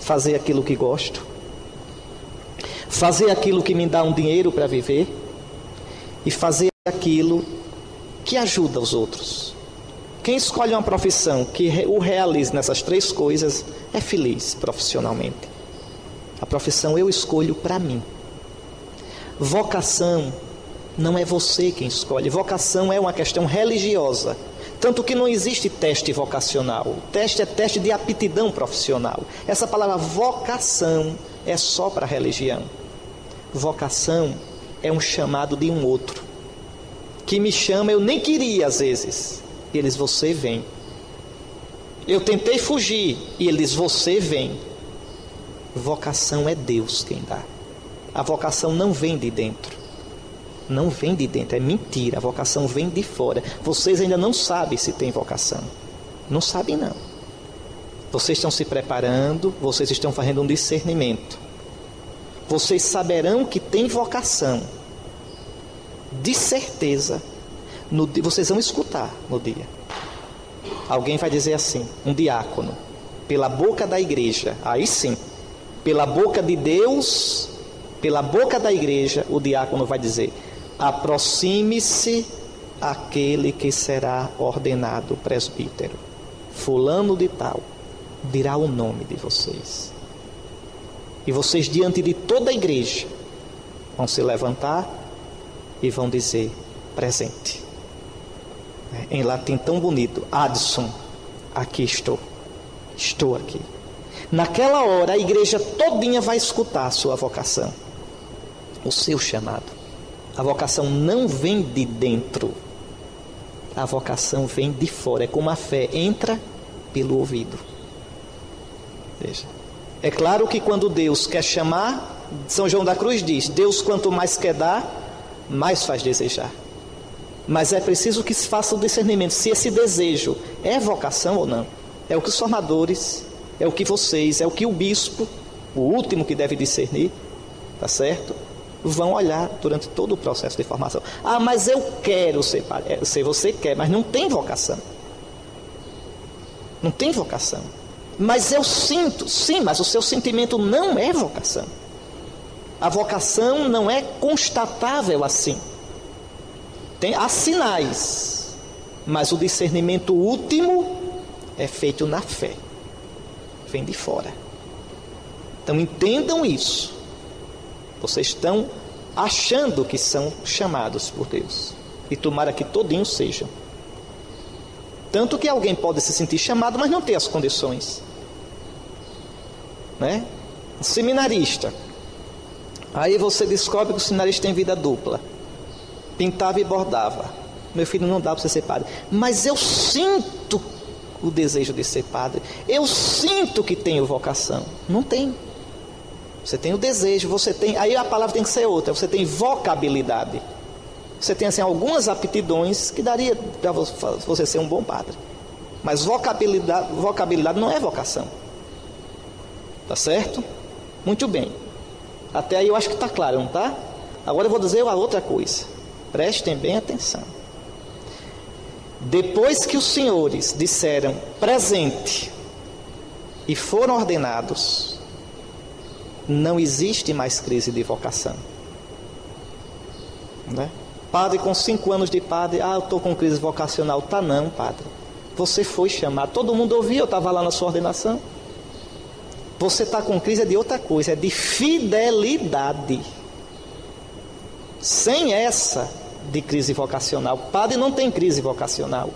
fazer aquilo que gosto, fazer aquilo que me dá um dinheiro para viver e fazer aquilo que ajuda os outros. Quem escolhe uma profissão que o realize nessas 3 coisas é feliz profissionalmente. A profissão eu escolho para mim. Vocação não é você quem escolhe. Vocação é uma questão religiosa. Tanto que não existe teste vocacional. O teste é teste de aptidão profissional. Essa palavra vocação é só para a religião. Vocação é um chamado de um outro, que me chama, eu nem queria às vezes. E ele diz, você vem. Eu tentei fugir. E ele diz, você vem. Vocação é Deus quem dá. A vocação não vem de dentro. Não vem de dentro, é mentira. A vocação vem de fora. Vocês ainda não sabem se tem vocação. Não sabem não. Vocês estão se preparando, vocês estão fazendo um discernimento. Vocês saberão que tem vocação. De certeza, vocês vão escutar no dia. Alguém vai dizer assim, um diácono, pela boca da igreja, aí sim, pela boca de Deus, pela boca da igreja, o diácono vai dizer, aproxime-se aquele que será ordenado presbítero. Fulano de tal, dirá o nome de vocês. E vocês, diante de toda a igreja, vão se levantar e vão dizer, presente. Em latim tão bonito, Adson, aqui estou. Estou aqui. Naquela hora, a igreja todinha vai escutar a sua vocação, o seu chamado. A vocação não vem de dentro. A vocação vem de fora. É como a fé entra pelo ouvido. Veja. É claro que quando Deus quer chamar, São João da Cruz diz, Deus quanto mais quer dar, mais faz desejar. Mas é preciso que se faça o discernimento, se esse desejo é vocação ou não. É o que os formadores, é o que vocês, é o que o bispo, o último que deve discernir, tá certo? Vão olhar durante todo o processo de formação. Ah, mas eu quero ser padre. Se você quer, mas não tem vocação. Não tem vocação. Mas eu sinto, sim, mas o seu sentimento não é vocação. A vocação não é constatável assim. Há sinais, mas o discernimento último é feito na fé. Vem de fora. Então entendam isso. Vocês estão achando que são chamados por Deus. E tomara que todinhos sejam. Tanto que alguém pode se sentir chamado, mas não ter as condições. Né? Um seminarista. Aí você descobre que o seminarista tem vida dupla. Pintava e bordava. Meu filho, não dá para você ser padre. Mas eu sinto o desejo de ser padre. Eu sinto que tenho vocação. Não tem. Você tem o desejo, você tem... Aí a palavra tem que ser outra. Você tem vocabilidade. Você tem assim algumas aptidões que daria para você ser um bom padre. Mas vocabilidade não é vocação. Tá certo? Muito bem. Até aí eu acho que está claro, não está? Agora eu vou dizer uma outra coisa. Prestem bem atenção. Depois que os senhores disseram presente e foram ordenados, não existe mais crise de vocação. Né? Padre com 5 anos de padre, eu estou com crise vocacional. Tá não, padre. Você foi chamado, todo mundo ouviu, eu estava lá na sua ordenação. Você está com crise de outra coisa, é de fidelidade. Sem essa de crise vocacional. Padre não tem crise vocacional.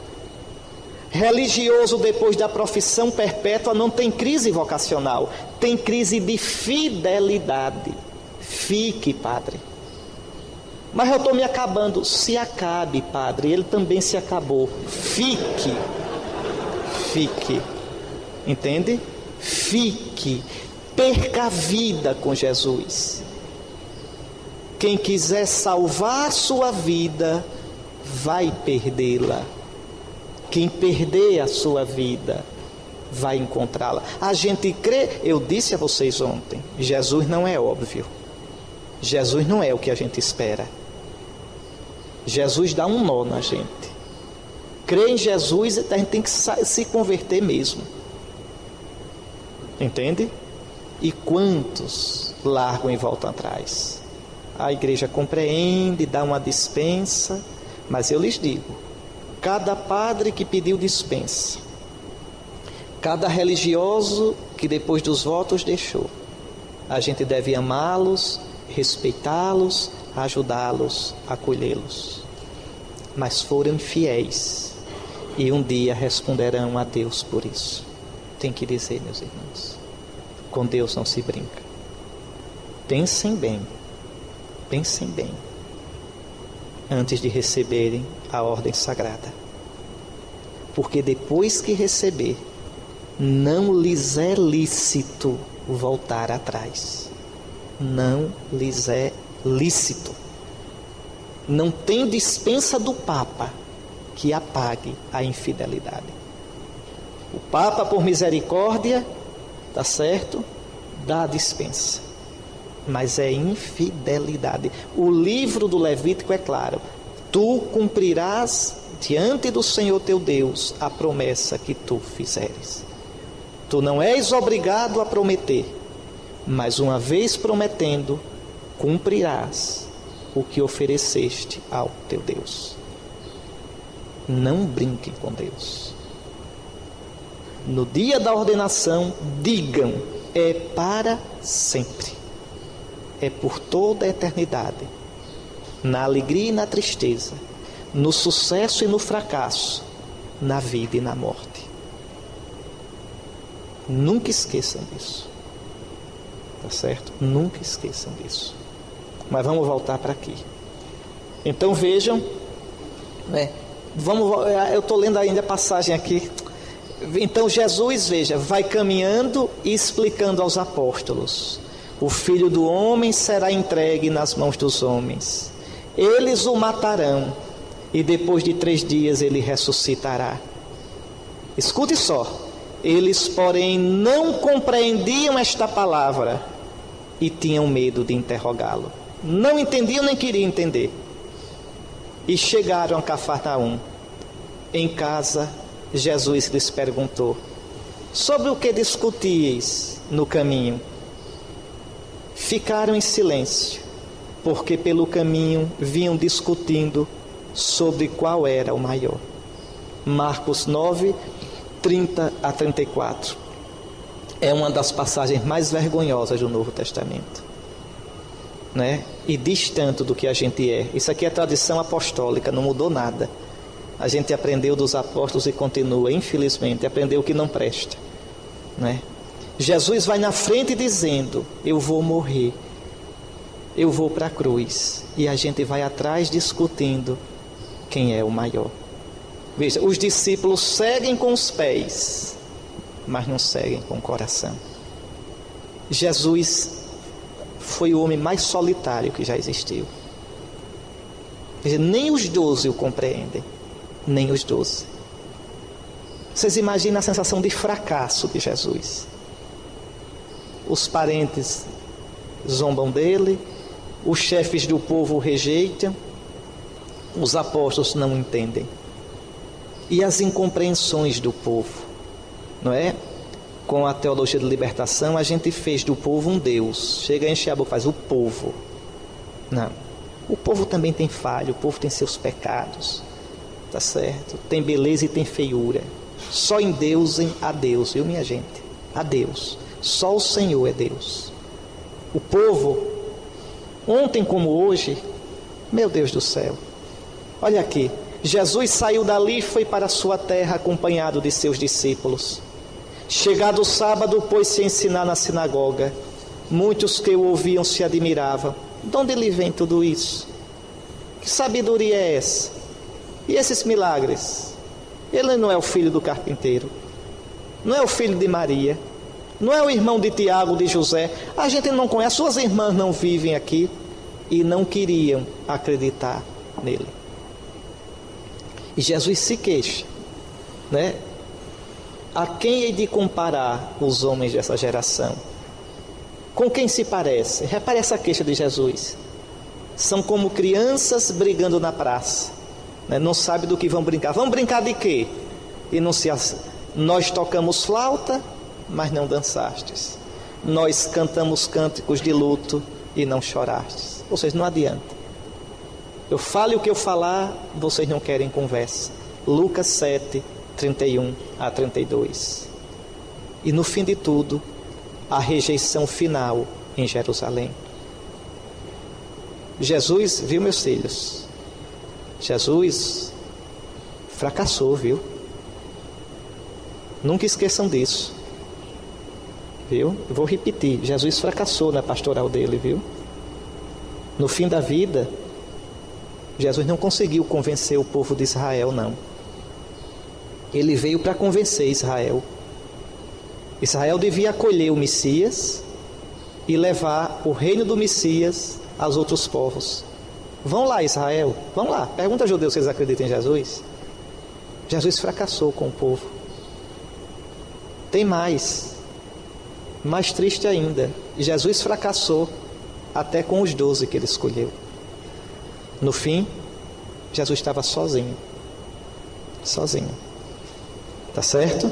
Religioso depois da profissão perpétua não tem crise vocacional. Tem crise de fidelidade. Fique, padre. Mas eu estou me acabando. Se acabe, padre. Ele também se acabou. Fique. Fique. Entende? Fique. Perca a vida com Jesus. Quem quiser salvar sua vida, vai perdê-la. Quem perder a sua vida, vai encontrá-la. A gente crê, eu disse a vocês ontem, Jesus não é óbvio. Jesus não é o que a gente espera. Jesus dá um nó na gente. Crer em Jesus, a gente tem que se converter mesmo. Entende? E quantos largam e voltam atrás? A igreja compreende, dá uma dispensa, mas eu lhes digo, cada padre que pediu dispensa, cada religioso que depois dos votos deixou, a gente deve amá-los, respeitá-los, ajudá-los, acolhê-los. Mas foram infiéis e um dia responderão a Deus por isso. Tem que dizer, meus irmãos, com Deus não se brinca. Pensem bem antes de receberem a ordem sagrada, porque depois que receber, não lhes é lícito voltar atrás. Não lhes é lícito. Não tem dispensa do Papa que apague a infidelidade. O Papa, por misericórdia, tá certo, dá a dispensa, mas é infidelidade. O livro do Levítico é claro: tu cumprirás diante do Senhor teu Deus a promessa que tu fizeres. Tu não és obrigado a prometer, mas uma vez prometendo, cumprirás o que ofereceste ao teu Deus. Não brinquem com Deus. No dia da ordenação, digam: é para sempre, é por toda a eternidade, na alegria e na tristeza, no sucesso e no fracasso, na vida e na morte. Nunca esqueçam disso, tá certo? Nunca esqueçam disso. Mas vamos voltar para aqui. Então vejam, eu estou lendo ainda a passagem aqui. Então Jesus, veja, vai caminhando e explicando aos apóstolos: o Filho do Homem será entregue nas mãos dos homens, eles o matarão e depois de 3 dias ele ressuscitará. Escute só: eles, porém, não compreendiam esta palavra e tinham medo de interrogá-lo. Não entendiam nem queriam entender. E chegaram a Cafarnaum. Em casa, Jesus lhes perguntou: sobre o que discutíeis no caminho? Ficaram em silêncio, porque pelo caminho vinham discutindo sobre qual era o maior. Marcos 9, 30 a 34. É uma das passagens mais vergonhosas do Novo Testamento, né? E diz tanto do que a gente é. Isso aqui é tradição apostólica, não mudou nada. A gente aprendeu dos apóstolos e continua, infelizmente, aprendeu o que não presta, né? Jesus vai na frente dizendo: eu vou morrer, eu vou para a cruz, e a gente vai atrás discutindo quem é o maior. Veja, os discípulos seguem com os pés, mas não seguem com o coração. Jesus foi o homem mais solitário que já existiu. Veja, nem os 12 o compreendem, nem os 12. Vocês imaginam a sensação de fracasso de Jesus. Os parentes zombam dele, os chefes do povo o rejeitam, os apóstolos não entendem. E as incompreensões do povo, não é? Com a teologia de libertação, a gente fez do povo um Deus. Chega a encher a boca, faz o povo. Não. O povo também tem falha, o povo tem seus pecados, tá certo? Tem beleza e tem feiura. Só em Deus há Deus, viu, minha gente? Há Deus. Só o Senhor é Deus. O povo, ontem como hoje, meu Deus do céu. Olha aqui, Jesus saiu dali e foi para a sua terra acompanhado de seus discípulos. Chegado o sábado, pôs-se a ensinar na sinagoga. Muitos que o ouviam se admiravam. De onde lhe vem tudo isso? Que sabedoria é essa? E esses milagres? Ele não é o filho do carpinteiro, não é o filho de Maria, não é o irmão de Tiago, de José. A gente não conhece, suas irmãs não vivem aqui. E não queriam acreditar nele. E Jesus se queixa, né? A quem hei de comparar os homens dessa geração? Com quem se parece? Repare essa queixa de Jesus. São como crianças brigando na praça. né? Não sabe do que vão brincar. Vamos brincar de quê? E não se... Nós tocamos flauta, mas não dançastes. Nós cantamos cânticos de luto e não chorastes. Ou seja, não adianta. Eu falo o que eu falar, vocês não querem conversa. Lucas 7, 31 a 32. E no fim de tudo, a rejeição final em Jerusalém. Jesus, viu, meus filhos? Jesus fracassou, viu? Nunca esqueçam disso. Viu? Eu vou repetir. Jesus fracassou na pastoral dele, viu? No fim da vida, Jesus não conseguiu convencer o povo de Israel, não. Ele veio para convencer Israel. Israel devia acolher o Messias e levar o reino do Messias aos outros povos. Vão lá, Israel, vão lá. Pergunta aos judeus se eles acreditam em Jesus. Jesus fracassou com o povo. Tem mais triste ainda. Jesus fracassou até com os 12 que ele escolheu. No fim, Jesus estava sozinho. Sozinho. Tá certo?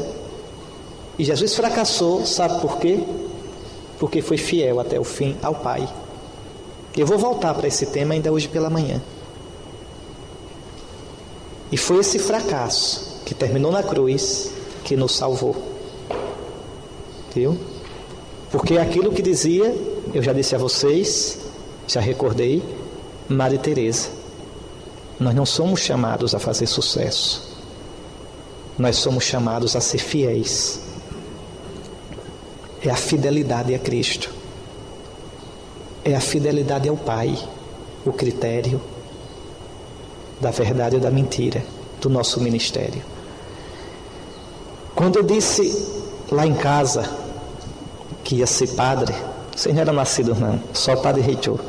E Jesus fracassou, sabe por quê? Porque foi fiel até o fim ao Pai. Eu vou voltar para esse tema ainda hoje pela manhã. E foi esse fracasso que terminou na cruz que nos salvou. Viu? Porque aquilo que dizia, eu já disse a vocês, já recordei, Maria Teresa, nós não somos chamados a fazer sucesso. Nós somos chamados a ser fiéis. É a fidelidade a Cristo. É a fidelidade ao Pai, o critério da verdade ou da mentira do nosso ministério. Quando eu disse lá em casa que ia ser padre, vocês não eram nascidos não, só o padre Reitor,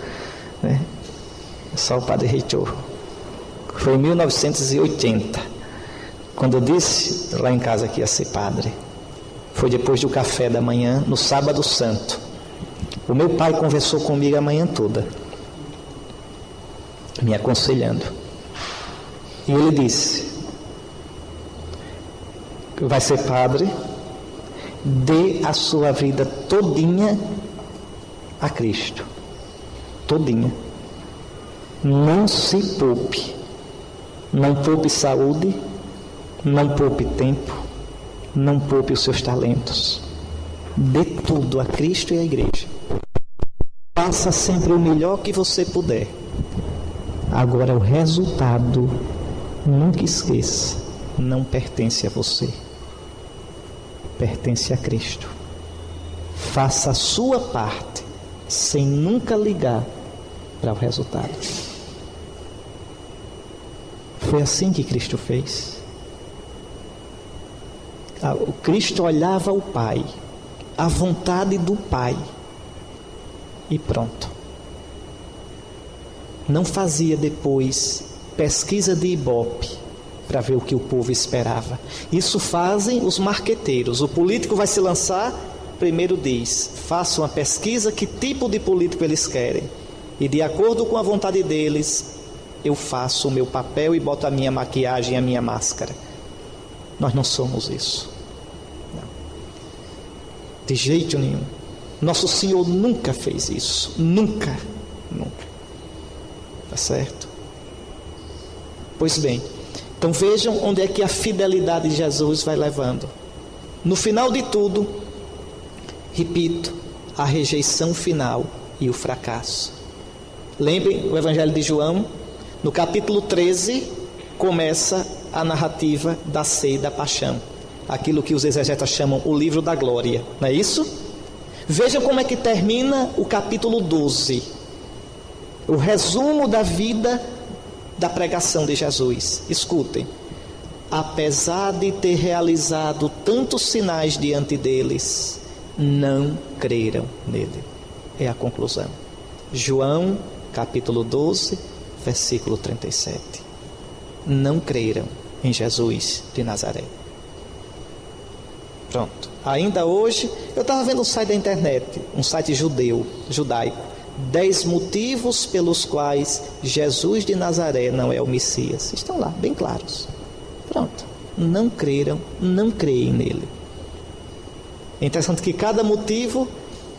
né? Só o padre Reitor. Foi em 1980, quando eu disse lá em casa que ia ser padre. Foi depois do café da manhã, no sábado santo. O meu pai conversou comigo a manhã toda, me aconselhando. E ele disse: vai ser padre, dê a sua vida todinha a Cristo. Todinha. Não se poupe. Não poupe saúde, não poupe tempo, não poupe os seus talentos. Dê tudo a Cristo e à igreja. Faça sempre o melhor que você puder. Agora o resultado, nunca esqueça, não pertence a você. Pertence a Cristo. Faça a sua parte, sem nunca ligar para o resultado. Foi assim que Cristo fez. O Cristo olhava o Pai, a vontade do Pai, e pronto. Não fazia depois pesquisa de Ibope para ver o que o povo esperava. Isso fazem os marqueteiros. O político vai se lançar, primeiro diz: faça uma pesquisa, que tipo de político eles querem, e de acordo com a vontade deles, eu faço o meu papel e boto a minha maquiagem e a minha máscara. Nós não somos isso. Não. De jeito nenhum. Nosso Senhor nunca fez isso. Nunca. Nunca. Tá certo? Pois bem, então vejam onde é que a fidelidade de Jesus vai levando. No final de tudo, repito, a rejeição final e o fracasso. Lembrem o Evangelho de João, no capítulo 13, começa a narrativa da ceia e da paixão. Aquilo que os exegetas chamam o livro da glória. Não é isso? Vejam como é que termina o capítulo 12. O resumo da vida da pregação de Jesus. Escutem. Apesar de ter realizado tantos sinais diante deles, não creram nele. É a conclusão. João, capítulo 12, versículo 37. Não creram em Jesus de Nazaré. Pronto. Ainda hoje, eu estava vendo um site da internet, um site judaico, 10 motivos pelos quais Jesus de Nazaré não é o Messias. Estão lá, bem claros. Pronto. Não creram, não creem nele. É interessante que cada motivo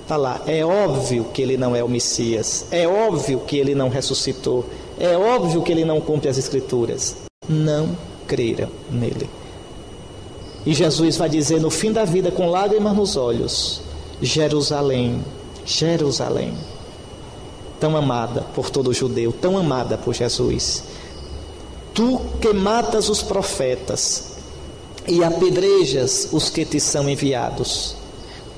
está lá. É óbvio que ele não é o Messias. É óbvio que ele não ressuscitou. É óbvio que ele não cumpre as Escrituras. Não creram nele. E Jesus vai dizer no fim da vida, com lágrimas nos olhos: Jerusalém, Jerusalém, tão amada por todo judeu, tão amada por Jesus, tu que matas os profetas e apedrejas os que te são enviados,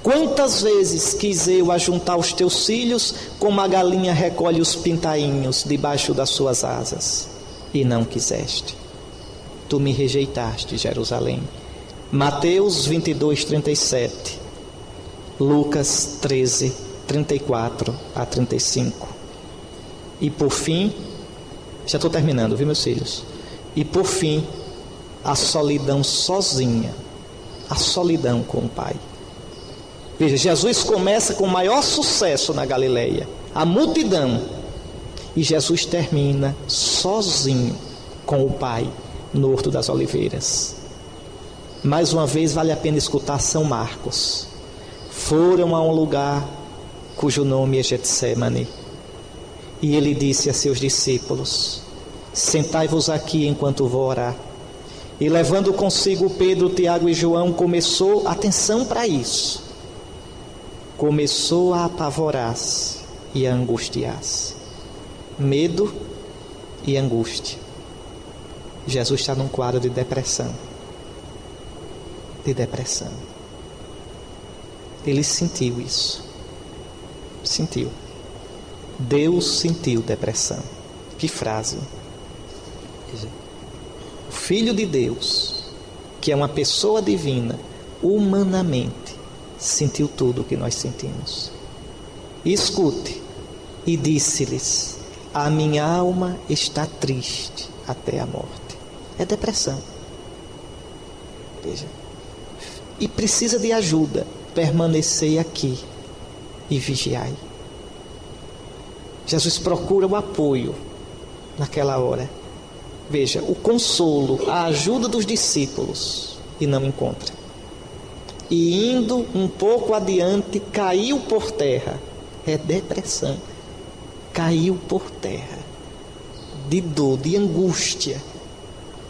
quantas vezes quis eu ajuntar os teus filhos, como a galinha recolhe os pintainhos debaixo das suas asas, e não quiseste. Tu me rejeitaste, Jerusalém. Mateus 22, 37, Lucas 13, 34 a 35. E por fim, já estou terminando, viu, meus filhos? E por fim, a solidão sozinha, a solidão com o Pai. Veja, Jesus começa com o maior sucesso na Galileia, a multidão, e Jesus termina sozinho com o Pai no Horto das Oliveiras. Mais uma vez vale a pena escutar São Marcos. Foram a um lugar cujo nome é Getsêmani, e ele disse a seus discípulos: sentai-vos aqui enquanto vou orar. E levando consigo Pedro, Tiago e João, começou, atenção para isso, começou a apavorar-se e a angustiar-se. Medo e angústia. Jesus está num quadro de depressão. Ele sentiu isso. Sentiu. Deus sentiu depressão. Que frase. O Filho de Deus, que é uma pessoa divina, humanamente sentiu tudo o que nós sentimos. E escute, e disse-lhes: a minha alma está triste até a morte. É depressão. Veja. E precisa de ajuda. Permanecei aqui e vigiai. Jesus procura o apoio naquela hora. Veja, o consolo, a ajuda dos discípulos, e não encontra. E indo um pouco adiante, caiu por terra. É depressão. Caiu por terra, de dor, de angústia,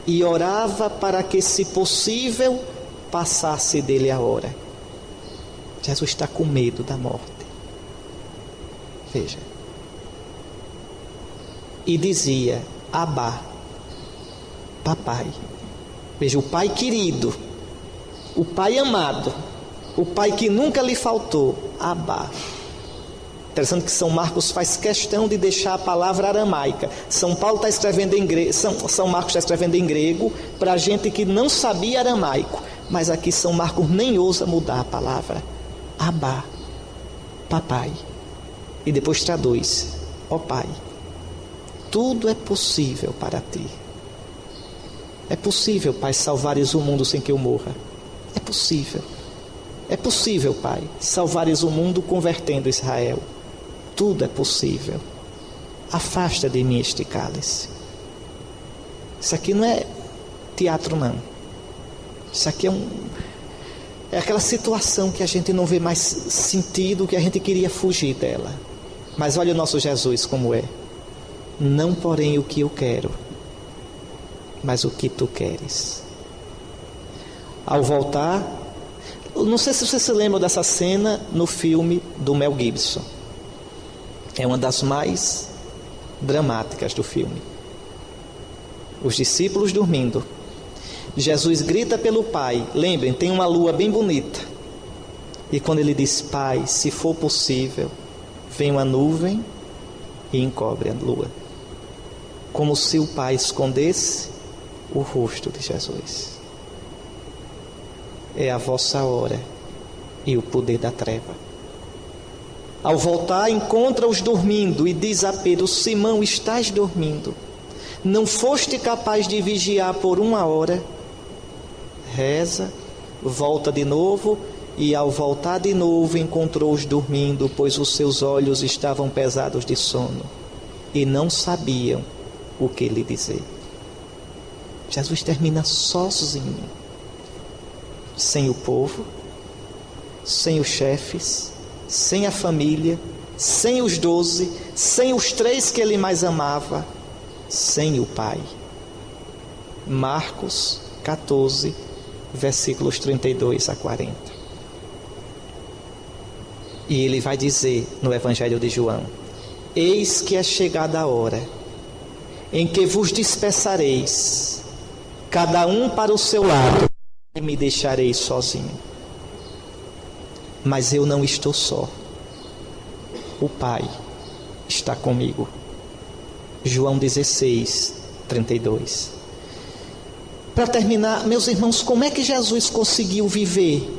e orava para que, se possível, passasse dele a hora. Jesus está com medo da morte. Veja. E dizia: Abá, papai. Veja, o pai querido, o pai amado, o pai que nunca lhe faltou. Abá. Interessante que São Marcos faz questão de deixar a palavra aramaica. São Paulo está escrevendo em grego, São Marcos está escrevendo em grego para gente que não sabia aramaico. Mas aqui São Marcos nem ousa mudar a palavra. Abá, papai. E depois traduz: ó Pai, tudo é possível para ti. É possível, Pai, salvares o mundo sem que eu morra. É possível. É possível, Pai, salvares o mundo convertendo Israel. Tudo é possível. Afasta de mim este cálice. Isso aqui não é teatro, não. Isso aqui é aquela situação que a gente não vê mais sentido, que a gente queria fugir dela. Mas olha o nosso Jesus como é. Não, porém, o que eu quero, mas o que tu queres. Ao voltar, não sei se você se lembra dessa cena no filme do Mel Gibson. É uma das mais dramáticas do filme. Os discípulos dormindo. Jesus grita pelo Pai. Lembrem, tem uma lua bem bonita. E quando ele diz: Pai, se for possível, vem uma nuvem e encobre a lua. Como se o Pai escondesse o rosto de Jesus. É a vossa hora e o poder da treva. Ao voltar, encontra-os dormindo e diz a Pedro: Simão, estás dormindo? Não foste capaz de vigiar por 1 hora? Reza, volta de novo e ao voltar de novo encontrou-os dormindo, pois os seus olhos estavam pesados de sono e não sabiam o que lhe dizer. Jesus termina sozinho, sem o povo, sem os chefes, sem a família, sem os 12, sem os 3 que ele mais amava, sem o Pai. Marcos 14, versículos 32 a 40. E ele vai dizer no Evangelho de João: eis que é chegada a hora em que vos dispersareis, cada um para o seu lado, e me deixareis sozinho. Mas eu não estou só, o Pai está comigo. João 16, 32. Para terminar, meus irmãos, como é que Jesus conseguiu viver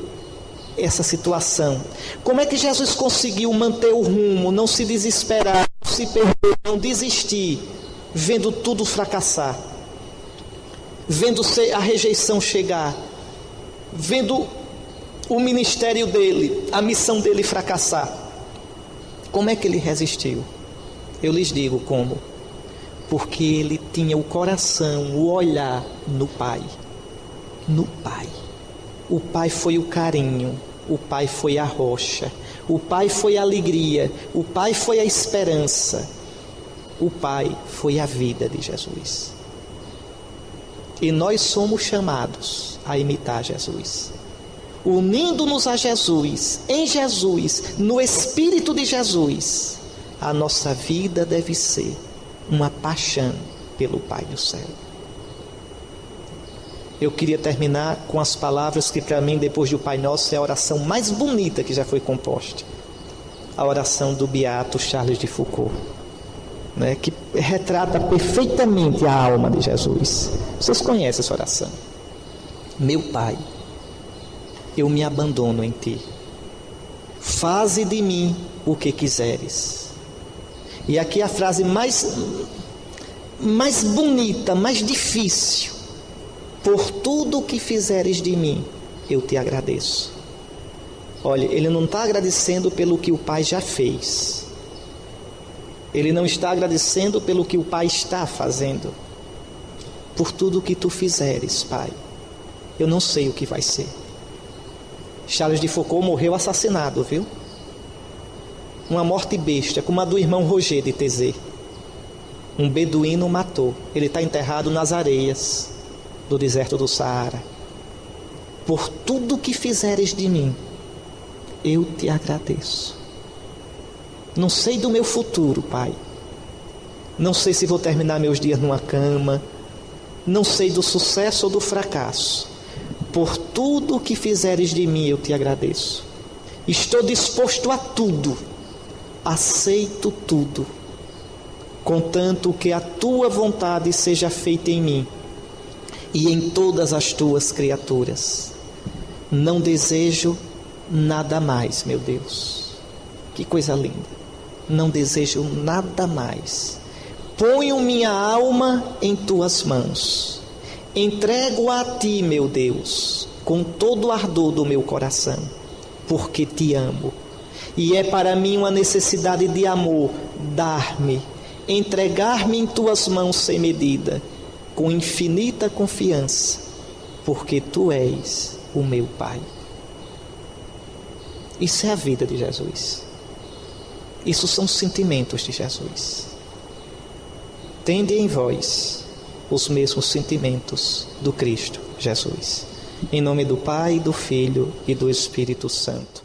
essa situação? Como é que Jesus conseguiu manter o rumo, não se desesperar, não se perder, não desistir, vendo tudo fracassar, vendo a rejeição chegar, vendo o ministério dele, a missão dele fracassar? Como é que ele resistiu? Eu lhes digo como. Porque ele tinha o coração, o olhar no Pai. No Pai. O Pai foi o carinho, o Pai foi a rocha, o Pai foi a alegria, o Pai foi a esperança, o Pai foi a vida de Jesus. E nós somos chamados a imitar Jesus, unindo-nos a Jesus, em Jesus, no Espírito de Jesus. A nossa vida deve ser uma paixão pelo Pai do céu. Eu queria terminar com as palavras que para mim, depois do Pai Nosso, é a oração mais bonita que já foi composta. A oração do beato Charles de Foucauld, né, que retrata perfeitamente a alma de Jesus. Vocês conhecem essa oração? Meu Pai, eu me abandono em Ti. Faze de mim o que quiseres. E aqui a frase mais bonita, mais difícil: por tudo o que fizeres de mim, eu te agradeço. Olha, ele não está agradecendo pelo que o Pai já fez. Ele não está agradecendo pelo que o Pai está fazendo. Por tudo o que tu fizeres, Pai, eu não sei o que vai ser. Charles de Foucauld morreu assassinado, viu? Uma morte besta, como a do irmão Roger de Thésée. Um beduíno o matou. Ele está enterrado nas areias do deserto do Saara. Por tudo que fizeres de mim, eu te agradeço. Não sei do meu futuro, Pai. Não sei se vou terminar meus dias numa cama. Não sei do sucesso ou do fracasso. Por tudo que fizeres de mim, eu te agradeço. Estou disposto a tudo. Aceito tudo, contanto que a tua vontade seja feita em mim e em todas as tuas criaturas. Não desejo nada mais, meu Deus. Que coisa linda. Não desejo nada mais. Ponho minha alma em tuas mãos. Entrego-a a ti, meu Deus, com todo o ardor do meu coração, porque te amo. E é para mim uma necessidade de amor dar-me, entregar-me em tuas mãos sem medida, com infinita confiança, porque tu és o meu Pai. Isso é a vida de Jesus. Isso são os sentimentos de Jesus. Tende em vós os mesmos sentimentos do Cristo Jesus. Em nome do Pai, do Filho e do Espírito Santo.